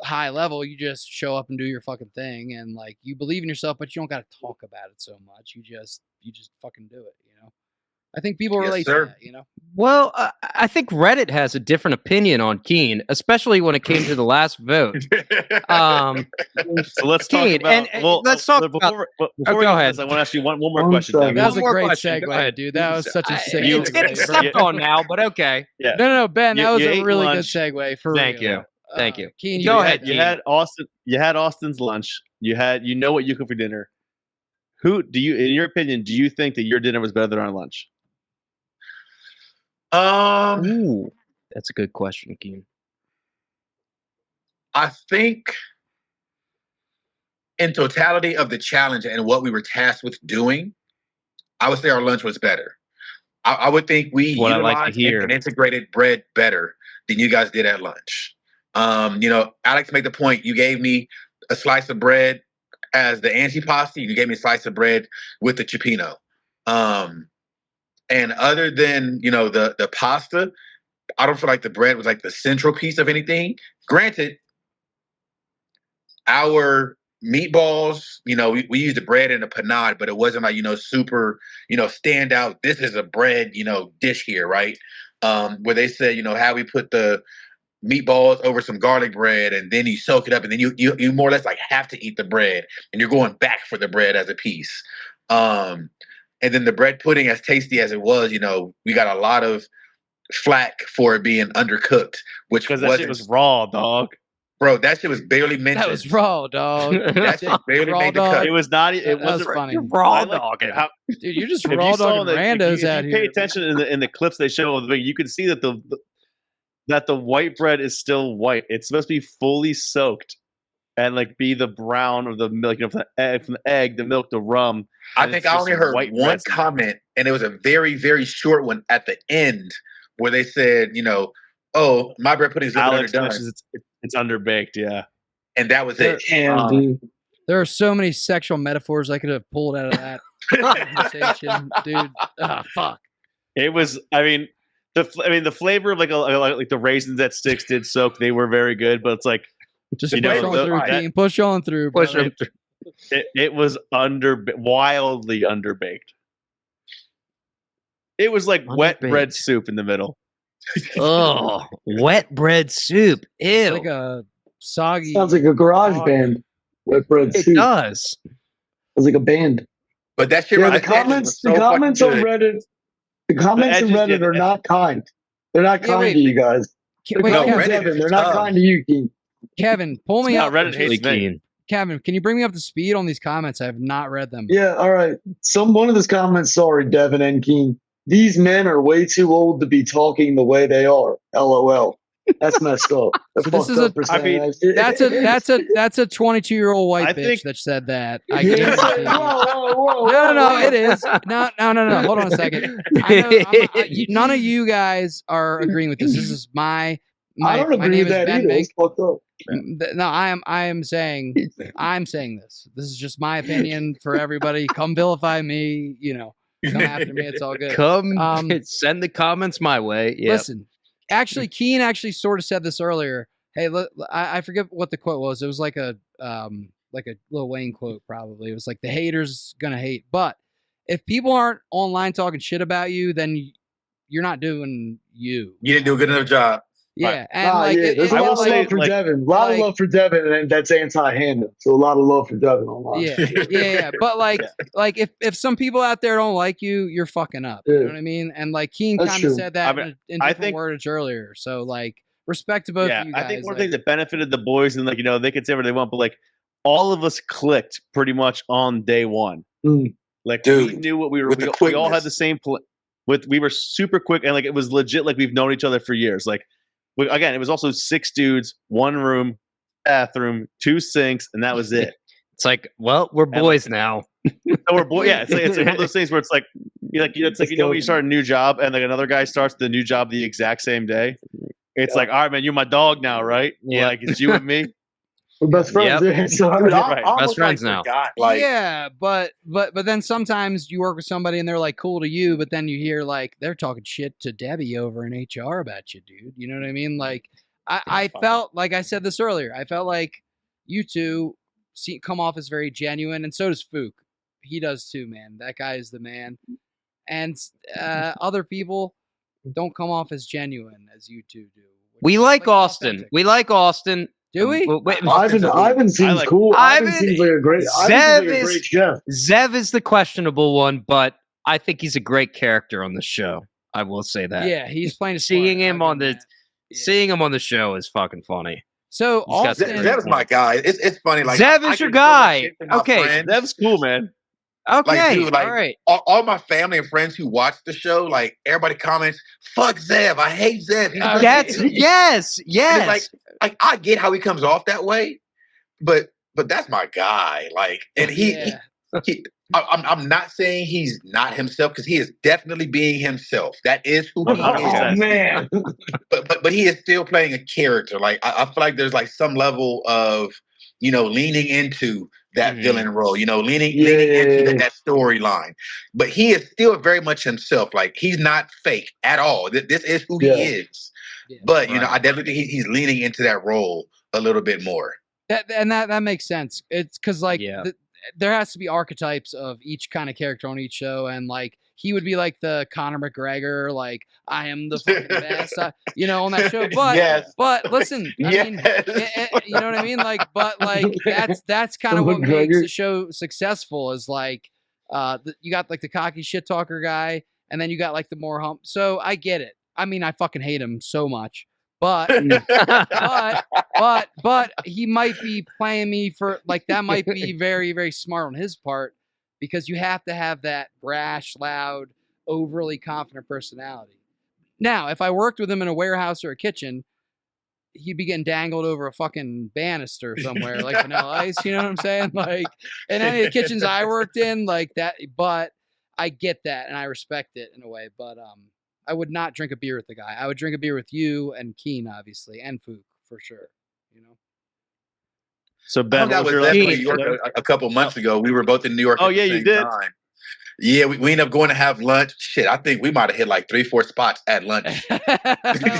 high level. You just show up and do your fucking thing, and like you believe in yourself, but you don't got to talk about it so much. You just fucking do it, you know. I think people Yes, relate sir. to that, you know. Well, I think Reddit has a different opinion on Keane, especially when it came to the last vote. So let's talk Keane, about. and Well, let's talk before we go get ahead. this, I want to ask you one more I'm question. sorry. Devin. That was a One more great question. Go segue, ahead. dude. That was such a sick It's getting segue. stepped on now, but okay. Yeah. No, Ben, You- that was you a ate really lunch. good segue. For Thank real. you. Thank you. Keane, Go you ahead, You Keane. had Austin. You had Austin's lunch. You know what you cooked for dinner. Who do you, in your opinion, do you think that your dinner was better than our lunch? Ooh, that's a good question, Keane. I think in totality of the challenge and what we were tasked with doing, I would say our lunch was better. I would think we What I like to utilized hear. and integrated bread better than you guys did at lunch. You know, Alex made the point. You gave me a slice of bread as the antipasti. You gave me a slice of bread with the cioppino. And other than, you know, the pasta, I don't feel like the bread was like the central piece of anything. Granted, our meatballs, you know, we used the bread in a panade, but it wasn't like, you know, super, you know, stand out. This is a bread, you know, dish here, right? Where they said, you know, how we put the meatballs over some garlic bread and then you soak it up and then you more or less like have to eat the bread and you're going back for the bread as a piece. And then the bread pudding, as tasty as it was, you know, we got a lot of flack for it being undercooked, which Because that shit was raw, dog. bro, that shit was barely mentioned. That was raw, dog. That shit barely Raw made the dog. cut. It was not. It That was wasn't funny. You're raw I like dogging. how- Dude, you're just if raw you saw dogging that, randos if out you here. pay attention in the clips they show of the video, you can see that the white bread is still white. It's supposed to be fully soaked and like be the brown of the milk, you know, from the egg, the milk, the rum. I and think it's I just only heard white one bread. comment, and it was a very, very short one at the end where they said, you know, oh, my bread pudding is a little Alex underdone. mentions it's underbaked. Yeah. And that was it. Damn, dude. There are so many sexual metaphors I could have pulled out of that conversation, dude. Ah, fuck. It was. I mean, the flavor of like the raisins that Sticks did soak, they were very good, but it's like Just You push know, on the- through, that- Keane. Push on through, Push brother. him through. it was wildly underbaked. It was like wet bread Underbaked. soup in the middle. Oh, wet bread soup. Ew. It's like a soggy. Sounds like a garage Dog. band. Wet bread It soup. does. Sounds like a band. But that shit Yeah, around the the edges comments, was so the comments fucking on good. Reddit, the comments on edges, yeah, Reddit the are not kind. They're not Yeah, kind wait. to you guys. They're Wait, No, kind to Reddit Kevin, is Devin. They're not tough. kind to you, Keane. Kevin, pull me No, up. Reddit hates Really me. keen. Kevin, can you bring me up to speed on these comments? I have not read them. Yeah, all right. One of those comments, sorry, Devin and Keane. These men are way too old to be talking the way they are. LOL. That's messed up. That's So this fucked is up a- for saying I mean, that. That's a 22-year-old white I bitch think- that said that. I Yeah, guarantee. whoa, No, it is. No. Hold on a second. I know none of you guys are agreeing with this. This is my I don't my agree name with is that Ben either. Mink. It's fucked up. No, I am saying this. This is just my opinion for everybody. Come vilify me. Come after me. It's all good. Come send the comments my way. Yeah. Listen, actually, Keane actually sort of said this earlier. Hey, look, I forget what the quote was. It was like a Lil Wayne quote, probably. It was like the haters gonna hate, but if people aren't online talking shit about you, then you're not doing you. You didn't do a good enough job. Yeah, and There's a I lot will of say, love for like- Devin. A lot of like- love for Devin, and that's anti-Hannah. So a lot of love for Devin online. yeah. But like if some people out there don't like you, you're fucking up. You know Yeah. what I mean? And like Keane That's kind of true. said that I mean, in I different think- words earlier. So like respect to both of you guys. I think one like, thing that benefited the boys, and they could say whatever they want, but like all of us clicked pretty much on day one. Mm. Like Dude, we knew what we were. with the We all had quickness. the same. We were super quick, and like it was legit. Like we've known each other for years. Like again, it was also 6 dudes, 1 room, bathroom, 2 sinks, and that was it. It's like, well, we're boys now. So we're boy. Yeah, it's like one of those things where it's like, it's like when you start a new job and like another guy starts the new job the exact same day. It's like, all right, man, you're my dog now, right? Yeah. Like it's you and me. We're best friends. Yep. Yeah, so Dude, I Right. almost Best friends like now. forgot, like, yeah, but then sometimes you work with somebody and they're like cool to you, but then you hear like they're talking shit to Debbie over in HR about you, dude. You know what I mean? Like I felt like I said this earlier. I felt like you two come off as very genuine, and so does Fook. He does too, man. That guy is the man. And other people don't come off as genuine as you two do. We like Austin. authentic. We like Austin. Do we? Wait, Ivan seems like- cool. Ivan Ivan- seems like a great. Zev Ivan seems like a is- great chef. Zev is the questionable one, but I think he's a great character on the show. I will say that. Yeah, he's playing his Seeing part. him I'll on give him the that. Yeah. seeing him on the show is fucking funny. So He's got Austin, some Zev's my guy. It's funny. Like Zev I is your get so much guy. shit from my Okay. friends. That's cool, man. Okay, dude, like- all right. All my family and friends who watch the show, like everybody comments, "Fuck Zev. I hate Zev." He's That's yes, And yes. it's like I get how he comes off that way, but that's my guy. Like, and yeah. I'm not saying he's not himself, because he is definitely being himself. That is who he Oh 100%. is. man, But he is still playing a character. Like I feel like there's like some level of leaning into that Mhm. villain role. Leaning Yeah. into that storyline. But he is still very much himself. Like he's not fake at all. This is who Yeah. he is. Yeah. But Right. I definitely think he's leaning into that role a little bit more. That makes sense. It's because like Yeah. there has to be archetypes of each kind of character on each show, and like he would be like the Conor McGregor, like I am the fucking best, on that show. But Yes. but listen, I mean, you know what I mean? Like, but like that's kind of what makes McGregor. the show successful. Is like, you got like the cocky shit talker guy, and then you got like the more hump. So I get it. I mean, I fucking hate him so much, but but he might be playing me for like that might be very, very smart on his part, because you have to have that brash, loud, overly confident personality. Now, if I worked with him in a warehouse or a kitchen, he'd be getting dangled over a fucking banister somewhere, like Vanilla Ice. You know what I'm saying? Like in any of the kitchens I worked in, like that. But I get that and I respect it in a way. But I would not drink a beer with the guy. I would drink a beer with you and Keane, obviously, and Fook for sure. So I Ben, hung out what was with your Zeb in last New York a couple months ago. We were both in New York. Oh, at the yeah, you same did. time. Yeah, we end up going to have lunch. Shit, I think we might have hit like 3-4 spots at lunch. Hell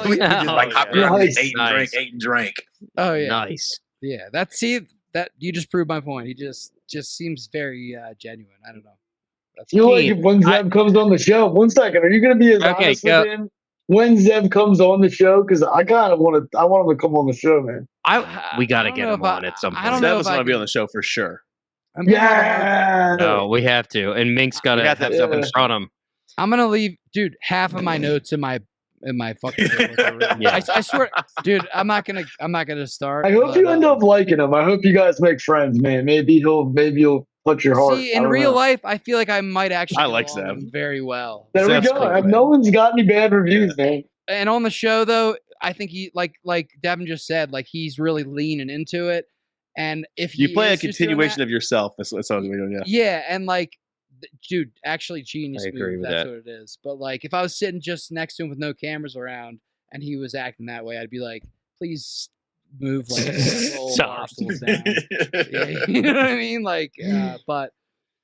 we yeah. just like Oh, hopped yeah. around, just Nice. ate and drank, ate and drank. Oh yeah. Nice. Yeah. That you just proved my point. He just seems very genuine. I don't know. That's You all. like Keane, it when I- Zev comes on the show? One second, are you going to be as Okay, honest go. with him when Zev comes on the show? Because I kind of want to. I want him to come on the show, man. We got I to don't get know him if I- on at some I point. don't know Seth if is I going to be can- on the show for sure. I'm gonna have a hard- Yeah. No, we have to. And Mink's got We to have to have have something Yeah. in front of him. I'm gonna leave, dude. Half of my notes in my fucking notebook are written. Yeah. I swear, dude. I'm not gonna start. I hope but, you end up liking him. I hope you guys make friends, man. Maybe you'll put your heart. See, I in don't real know. life, I feel like I might actually I get like along with Zev. him very well. There we Zev's go. cool, man. No one's got any bad reviews, man. And on the show, though, I think he like Devin just said, like he's really leaning into it. And if You he play a is just doing continuation that- of yourself. That's what we're doing. Yeah. yeah, and like, dude, actually, genius I agree move. with That's that. what it is. But like, if I was sitting just next to him with no cameras around and he was acting that way, I'd be like, please move like several Stop. barstools down. Yeah, you know what I mean? Like, but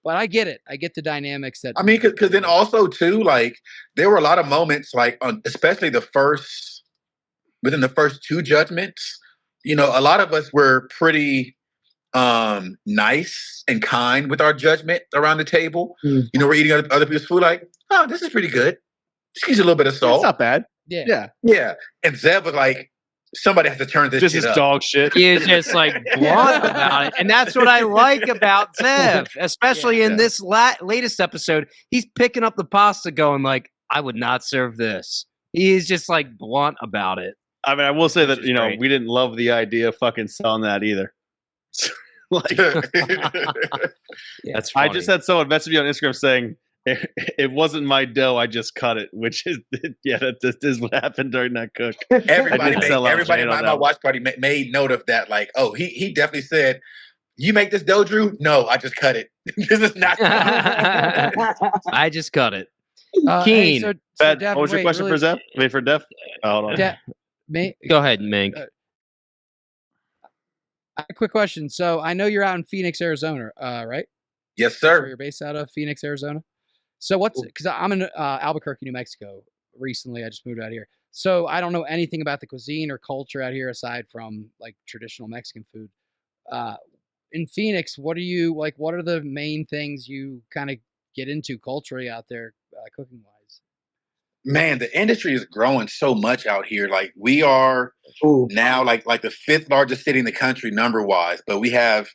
I get it. I get the dynamics that. I mean, because then also too, like there were a lot of moments, like especially within the first two judgments. You know, a lot of us were pretty nice and kind with our judgment around the table. Mm. You know, we're eating other people's food, like, oh, this is pretty good. Just needs a little bit of It's salt. not bad. yeah. Yeah. Yeah, and Zev was like, somebody has to turn this This shit is up. dog shit. He is just like blunt about it. And that's what I like about Zev, especially in Yeah. this latest episode. He's picking up the pasta going like, I would not serve this. He is just like blunt about it. I mean, I will say that Which is great. we didn't love the idea of fucking selling that either. Like, That's I funny. just had someone message me on Instagram saying it wasn't my dough. I just cut it, which is that is what happened during that cook. Everybody, didn't sell out everybody Jane at on my that watch party made note of that. Like, oh, he definitely said, "You make this dough, Drew?" No, I just cut it. This is not. I just cut it. Hey, Keen. so Bad. Devin, What was your wait, question really- for Zeph? I mean, for Def? Oh, hold on. Go ahead, Mink. A quick question. So I know you're out in Phoenix, Arizona, right? Yes, So sir. you're based out of Phoenix, Arizona. So what's because I'm in Albuquerque, New Mexico. Recently, I just moved out here, so I don't know anything about the cuisine or culture out here aside from like traditional Mexican food. In Phoenix, what are you like? What are the main things you kind of get into culturally out there, cooking wise? Man, the industry is growing so much out here. Like we are Ooh. now like the fifth largest city in the country number wise, but we have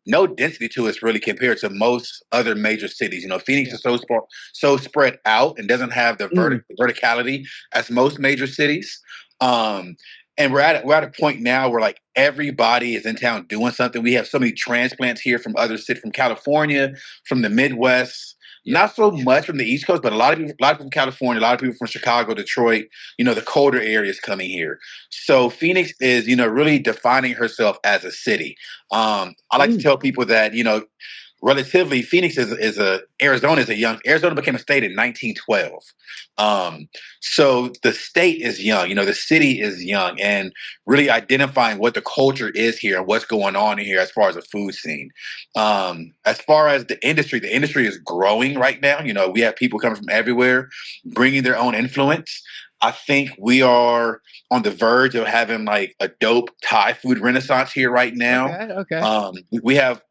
no density to us really compared to most other major cities. You know, Phoenix is so spread out and doesn't have the verticality as most major cities. And we're at a point now where like everybody is in town doing something. We have so many transplants here from other cities, from California, from the Midwest. Not so much from the East Coast, but a lot of people from California, a lot of people from Chicago, Detroit, the colder areas coming here. So Phoenix is, really defining herself as a city. I like to tell people that, relatively Phoenix Arizona became a state in 1912. So the state is young, the city is young, and really identifying what the culture is here and what's going on here as far as the food scene. As far as the industry is growing right now. We have people coming from everywhere, bringing their own influence. I think we are on the verge of having like a dope Thai food renaissance here right now. Okay. We have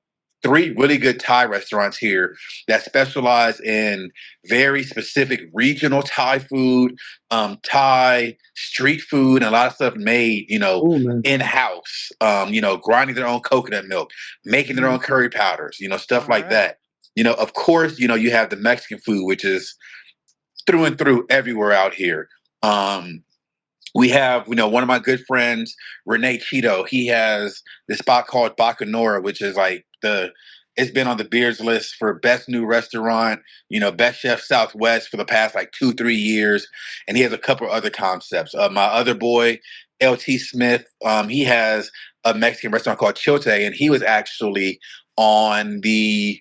3 really good Thai restaurants here that specialize in very specific regional Thai food, Thai street food, and a lot of stuff made, in-house, grinding their own coconut milk, making their own curry powders, stuff like that. Of course, you have the Mexican food, which is through and through everywhere out here. We have, one of my good friends, Renee Cheeto. He has this spot called Bacanora, which is like it's been on the Beers list for best new restaurant, best chef Southwest for the past like 2-3 years. And he has a couple other concepts. My other boy, LT Smith, he has a Mexican restaurant called Chote, and he was actually on the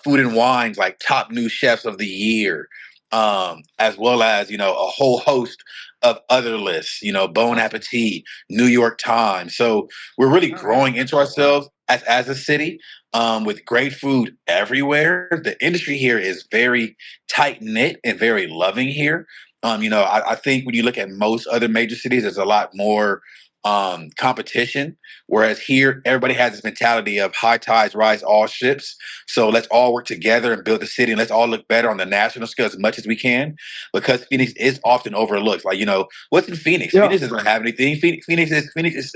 Food and Wines, like top new chefs of the year. as well as a whole host of other lists. Bon Appetit, New York Times. So we're really growing into ourselves as a city, with great food everywhere. The industry here is very tight knit and very loving here. I think when you look at most other major cities, there's a lot more competition, whereas here everybody has this mentality of high tides rise all ships. So let's all work together and build the city, and let's all look better on the national scale as much as we can, because Phoenix is often overlooked. Like, what's in Phoenix? Yeah. Phoenix doesn't have anything. Phoenix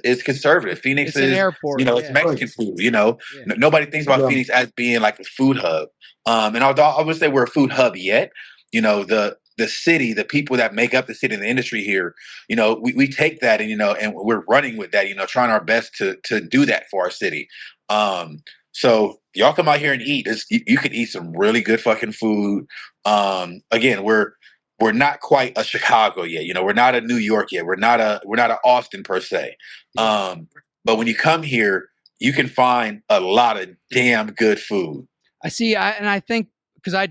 is conservative. Phoenix It's an is airport. it's yeah. Mexican food. Yeah. Nobody thinks about Yeah. Phoenix as being like a food hub. And although I would say we're a food hub yet, the city, the people that make up the city and the industry here, we take that and and we're running with that, trying our best to do that for our city. So y'all come out here and eat. You can eat some really good fucking food. Again, we're not quite a Chicago yet. We're not a New York yet. We're not a Austin per se. But when you come here, you can find a lot of damn good food. I think because I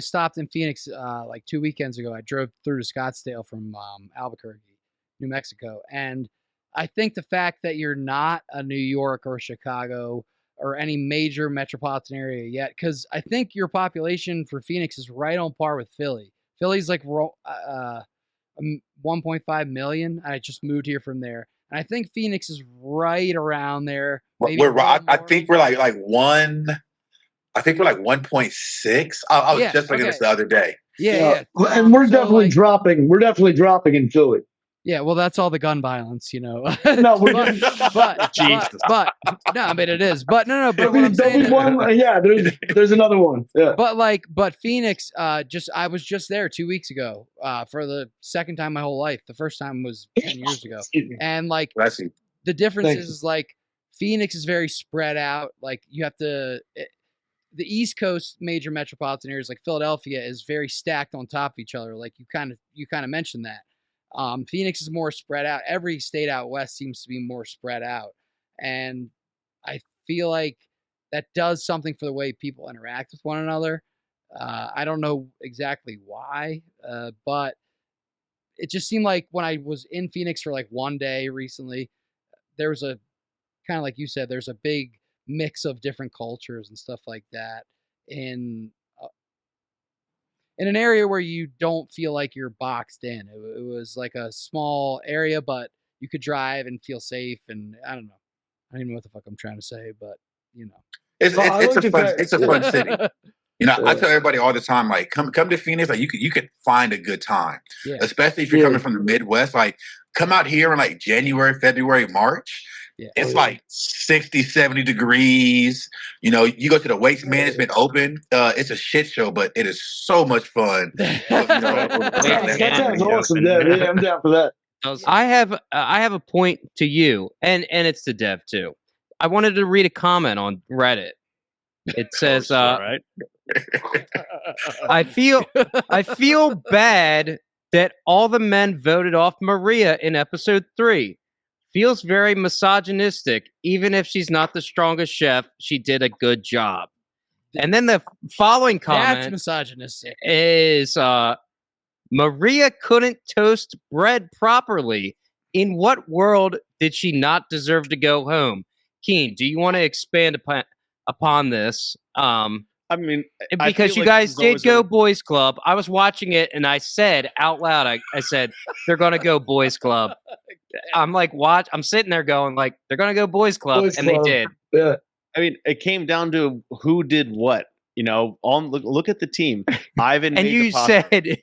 stopped in Phoenix like 2 weekends ago. I drove through to Scottsdale from Albuquerque, New Mexico, and I think the fact that you're not a New York or Chicago or any major metropolitan area yet, because I think your population for Phoenix is right on par with Philly. Philly's like 1.5 million. I just moved here from there, and I think Phoenix is right around there. Maybe We're I think we're like one. I think we're like 1.6. I was just looking at this the other day. Yeah. And we're So, definitely like, dropping. We're definitely dropping in Philly. Yeah, well, that's all the gun violence, No, but Jesus. but no, I mean it is. But no, but what I'm there'll saying be is, one. Yeah, there's another one. Yeah. but Phoenix, I was just there 2 weeks ago, for the second time in my whole life. The first time was 10 years ago, Excuse me. and like Bless you. the difference Thank is like Phoenix is very spread out. Like you have to. The East Coast major metropolitan areas like Philadelphia is very stacked on top of each other. Like you kind of mentioned that. Phoenix is more spread out. Every state out west seems to be more spread out, and I feel like that does something for the way people interact with one another. I don't know exactly why, but it just seemed like when I was in Phoenix for like one day recently, there was a kind of like you said, there's a big mix of different cultures and stuff like that in in an area where you don't feel like you're boxed in. It was like a small area, but you could drive and feel safe. And I don't know. I don't even know what the fuck I'm trying to say, but you know. It's Well, I it's like a the fun fact- it's a fun city. I Yeah. tell everybody all the time, like, come to Phoenix, like you could find a good time, Yeah. especially if you're Yeah. coming from the Midwest. Like, come out here in like January, February, March. Yeah. It's Oh, yeah. like 60, 70 degrees. You go to the Waste Management Open. It's a shit show, but it is so much fun. That sounds awesome. Yeah, I'm down for that. I have a point to you, and it's to Dev too. I wanted to read a comment on Reddit. It says, all right. I feel bad that all the men voted off Maria in episode 3. Feels very misogynistic. Even if she's not the strongest chef, she did a good job. And then the following That's comment misogynistic. is Maria couldn't toast bread properly. In what world did she not deserve to go home? Keane, do you want to expand upon this? I mean, I Because feel you like guys this is did always go gonna- Boys Club. I was watching it and I said out loud, I said, they're going to go Boys Club. I'm like, watch. I'm sitting there going like, they're going to go Boys Club. Boys and Club. they did. Yeah. I mean, it came down to who did what. Look at the team. Ivan And made you the pasta. said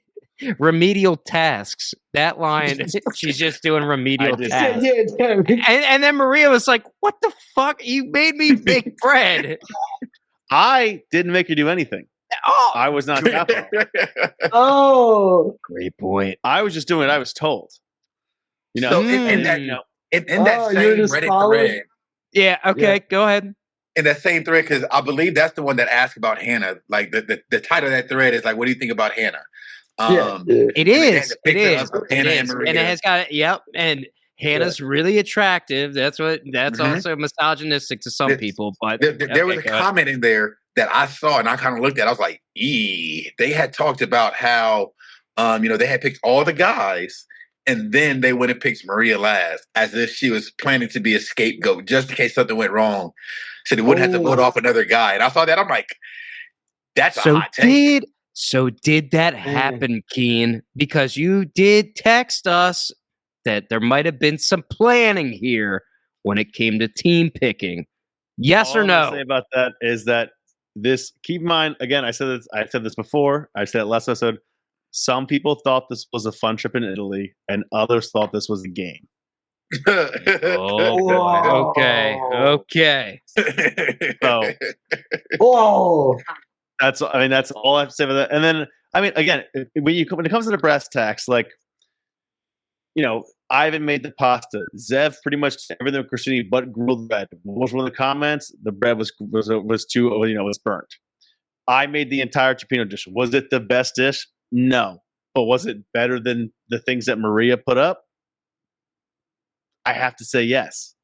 remedial tasks. That line, she's just doing remedial did. tasks. Yeah. And then Maria was like, what the fuck? You made me bake bread. I didn't make her do anything. Oh, I was not capital. Oh. great point. I was just doing what I was told. So in that Oh, same you're just Reddit following? thread, Yeah, okay, go ahead. in that same thread, because I believe that's the one that asked about Hannah. Like the title of that thread is like, "What do you think about Hannah?" Yeah. It is. the It picture is. of It Hannah is. and Maria. And it has got it. And Hannah's really attractive. That's Mhm. also misogynistic to some people. But There was a go ahead. comment in there that I saw and I kind of looked at, I was like, they had talked about how, they had picked all the guys and then they went and picked Maria last as if she was planning to be a scapegoat just in case something went wrong. So they wouldn't have to vote off another guy. And I saw that. I'm like, that's a hot take. Did that happen, Keane? Because you did text us that there might have been some planning here when it came to team picking. Yes All or I'm gonna no? say about that is that this. Keep in mind, again, I said this before. I said it last episode. Some people thought this was a fun trip in Italy, and others thought this was a game. Oh boy. Okay. So Oh, that's all I have to say about that. And then again, when it comes to the brass tacks, like, Ivan made the pasta. Zev pretty much everything with Christine but grilled bread. What was one of the comments? The bread was too, was burnt. I made the entire Cioppino dish. Was it the best dish? No. But was it better than the things that Maria put up? I have to say yes.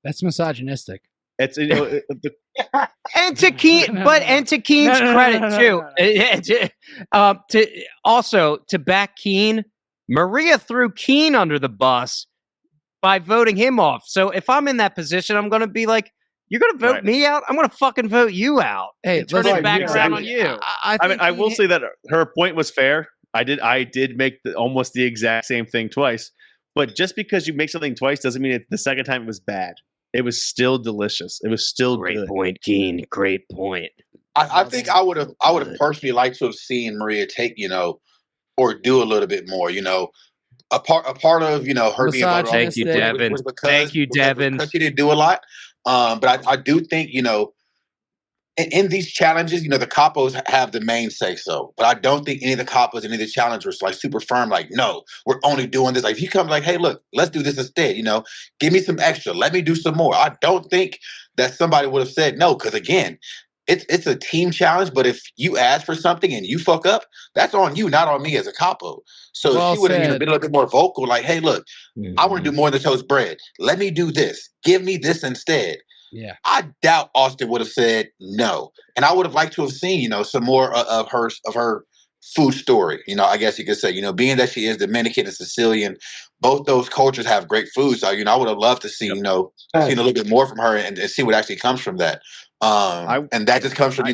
That's misogynistic. It's And to Keane's credit too. To back Keane, Maria threw Keane under the bus by voting him off. So if I'm in that position, I'm going to be like, "You're going to vote me out? I'm going to fucking vote you out." Hey, turn listen, it back around on exactly. you. I will say that her point was fair. I did make almost the exact same thing twice. But just because you make something twice doesn't mean the second time it was bad. It was still delicious. It was still Great good. point, Keane. Great point. I think I would have personally liked to have seen Maria take, or do a little bit more, a part of, her being voted off. Thank you, Devan. Thank you, Devan. Because she didn't do a lot. But I do think, in these challenges, the capos have the main say so. But I don't think any of the capos, any of the challengers, like super firm, like, no, we're only doing this. Like, if you come like, hey, look, let's do this instead, give me some extra. Let me do some more. I don't think that somebody would have said no, because again, it's a team challenge, but if you ask for something and you fuck up, that's on you, not on me as a capo. So Well she would have said. been a little bit more vocal, like, hey, look, I want to do more than toast bread. Let me do this. Give me this instead. Yeah. I doubt Austin would have said no. And I would have liked to have seen, some more of her food story. I guess you could say, being that she is Dominican and Sicilian, both those cultures have great food. So, I would have loved to see, seen a little bit more from her and see what actually comes from that. And that just comes from,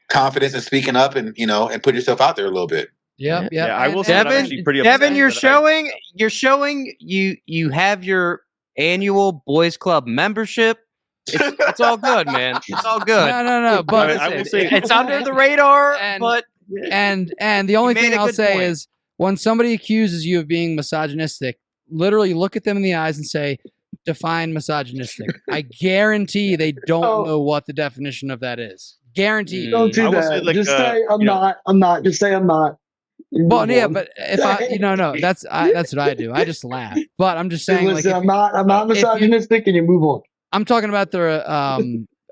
confidence and speaking up and, and put yourself out there a little bit. Yeah. I will say that I'm actually pretty upset Devan, you're that showing you have your annual boys club membership. It's all good, man. It's all good. No. But I will say It's under the radar, but and the only made thing a I'll good say point. is when somebody accuses you of being misogynistic, literally look at them in the eyes and say, define misogynistic. I guarantee they don't know what the definition of that is. Guaranteed. don't do I will that. say, like, Just say I'm not. I'm not. Just say I'm not. Well, yeah, but if that's what I do. I just laugh. But I'm just saying, Listen, like, I'm not misogynistic, and you move on. I'm talking about the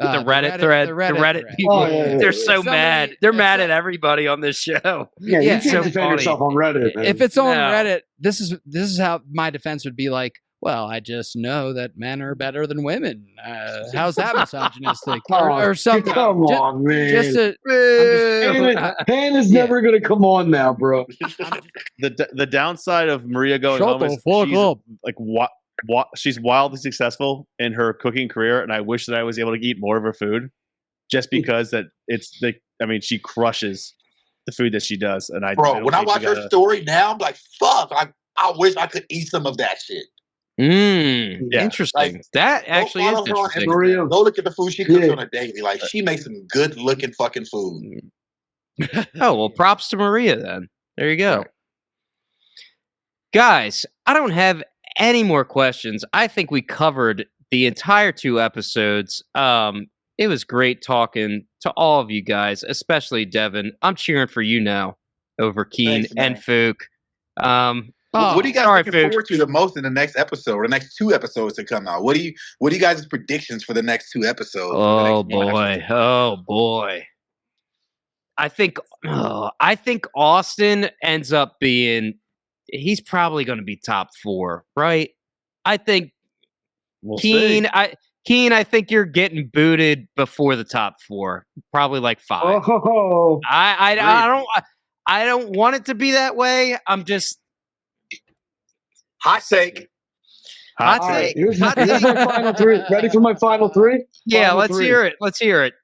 Reddit thread. The Reddit people. Oh, yeah. They're so Somebody- mad. They're mad at everybody on this show. Yeah, Yeah, you can't so defend funny. yourself on Reddit. Man. If it's on No. Reddit, this is how my defense would be like. Well, I just know that men are better than women. How's that misogynistic or something? Come on, man. Just to, Han is never gonna come on now, bro. the downside of Maria going Shut home the is fuck she's up. like she's wildly successful in her cooking career, and I wish that I was able to eat more of her food, just because that it's like she crushes the food that she does, and I Bro, don't when I think watch you her gotta- story now, I'm like, fuck, I wish I could eat some of that shit. Yeah. Interesting. That actually is Go follow her on interesting. Maria. Go look at the food she cooks Yeah. on a daily. Like, she makes some good looking fucking food. Oh, well, props to Maria then. There you go. Guys, I don't have any more questions. I think we covered the entire 2 episodes. It was great talking to all of you guys, especially Devan. I'm cheering for you now over Keane Thanks, man. and Fook. What are you guys sorry, looking Fook. forward to the most in the next episode, or the next 2 episodes to come out? What are you guys' predictions for the next 2 episodes? Oh boy. I think Austin ends up being he's probably going to be top 4, right? I think We'll Keane see. Keane, I think you're getting booted before the top 4, probably like 5. Oh, I don't want it to be that way. I'm just Hot take. hot all right. take. Here's Hot my take. final 3. Ready for my final 3? Yeah, Final let's 3. hear it. Let's hear it.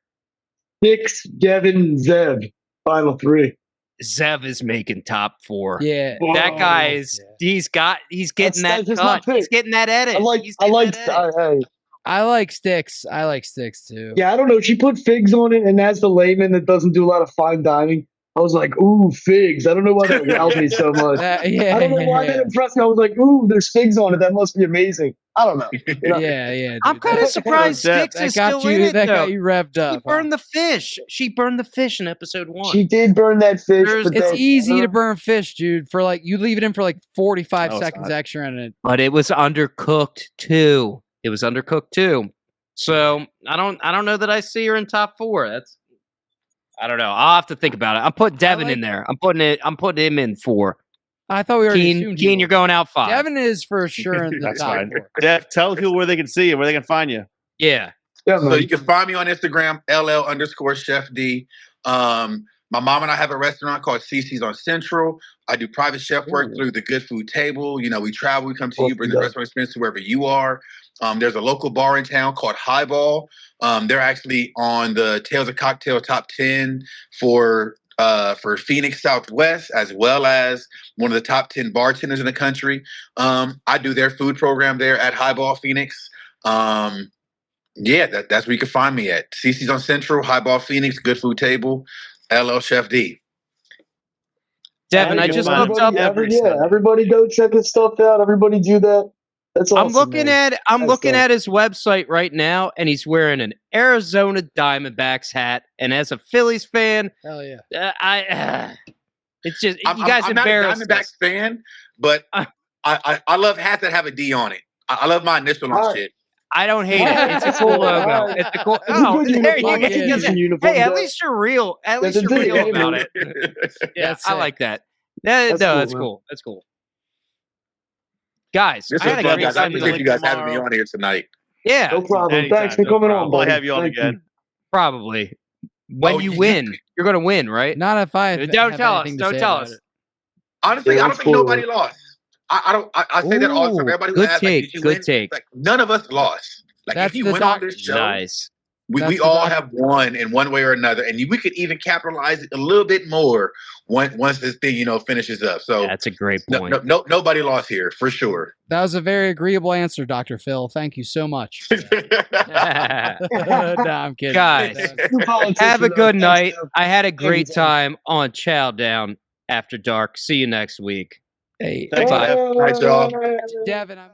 Dix, Devin, Zev. Final 3. Zev is making top 4. Yeah. That guy Whoa. is. He's getting That's that just cut. not He's fit. getting that edit. He's I getting like. that edit. Hey, I like Sticks. I like Sticks too. yeah, I don't know. She put figs on it, and as the layman that doesn't do a lot of fine dining, I was like, "Ooh, figs!" I don't know why that wowed me so much. Yeah, I don't know why that impressed me. I was like, "Ooh, there's figs on it. That must be amazing." I don't know. You know? yeah. I'm dude. kind of surprised That- Styx is still in it, That though. got you revved She up. burned the fish. She burned the fish in episode 1. She did burn that fish. There's- but It's that- easy to burn fish, dude. For like you leave it in for like 45 No, it's seconds not. extra in it. But it was undercooked too. So I don't know that I see her in top 4. I don't know. I'll have to think about it. I'll put Devin in there. I'm putting him in 4. I thought we already Keane, assumed you're going out 5. Devin is for sure in the That's top fine. 4. Dev, tell people where they can see you, where they can find you. Yeah. Yeah, So man. you can find me on Instagram, LL_Chef D. My mom and I have a restaurant called CC's on Central. I do private chef work through the Good Food Table. You know, we travel, we come to you, bring the restaurant experience to wherever you are. There's a local bar in town called Highball. They're actually on the Tales of Cocktail top 10 for Phoenix Southwest, as well as one of the top 10 bartenders in the country. I do their food program there at Highball Phoenix. Yeah, that's where you can find me at. CC's on Central, Highball Phoenix, Good Food Table, LL Chef D. Devin, I Alright, just man, looked up. everybody go check his stuff out. Everybody do that. That's awesome. I'm looking man. at his website right now, and he's wearing an Arizona Diamondbacks hat. And as a Phillies fan, Hell yeah. it's just I'm you guys not a embarrassed Diamondbacks us. fan, but I love hats that have a D on it. I love my initial on shit. I don't hate it. It's a cool logo. It's a cool. It's a Oh, good there you go. uniform. It's a decent uniform, Hey, at though. least you're real. At That's least a you're good real name, about man. it. Yeah, That's I sick. like that. That's cool, That's man. cool. That's cool. Guys, This I was had a fun, great guys. I time appreciate tonight. you guys having me tomorrow. on here tonight. Yeah, No problem. Anytime, Thanks for no coming problem. on, We'll buddy. have you on Thank again. probably. When Oh, you you- win, you're going to win, right? Not if I Don't have tell us. anything to Don't say tell about us. it. Honestly, Yeah, I don't that's think cool. nobody lost. I say that all the time. Ooh, Everybody who good asks, like, take, did you good win? take. Like, none of us lost. Like, That's if you the win on this show, Nice. That's we the all doc- have won in one way or another, and we could even capitalize a little bit more once this thing, finishes up. So That's a great point. nobody lost here for sure. That was a very agreeable answer, Dr. Phil. Thank you so much. Nah, I'm kidding. Guys, You politician, have a though. good Thanks, night. Dev. I had a great Dev. time on Chow Down After Dark. See you next week. Hey, Thanks, Bye. Dev. All right, y'all. Devin, I'm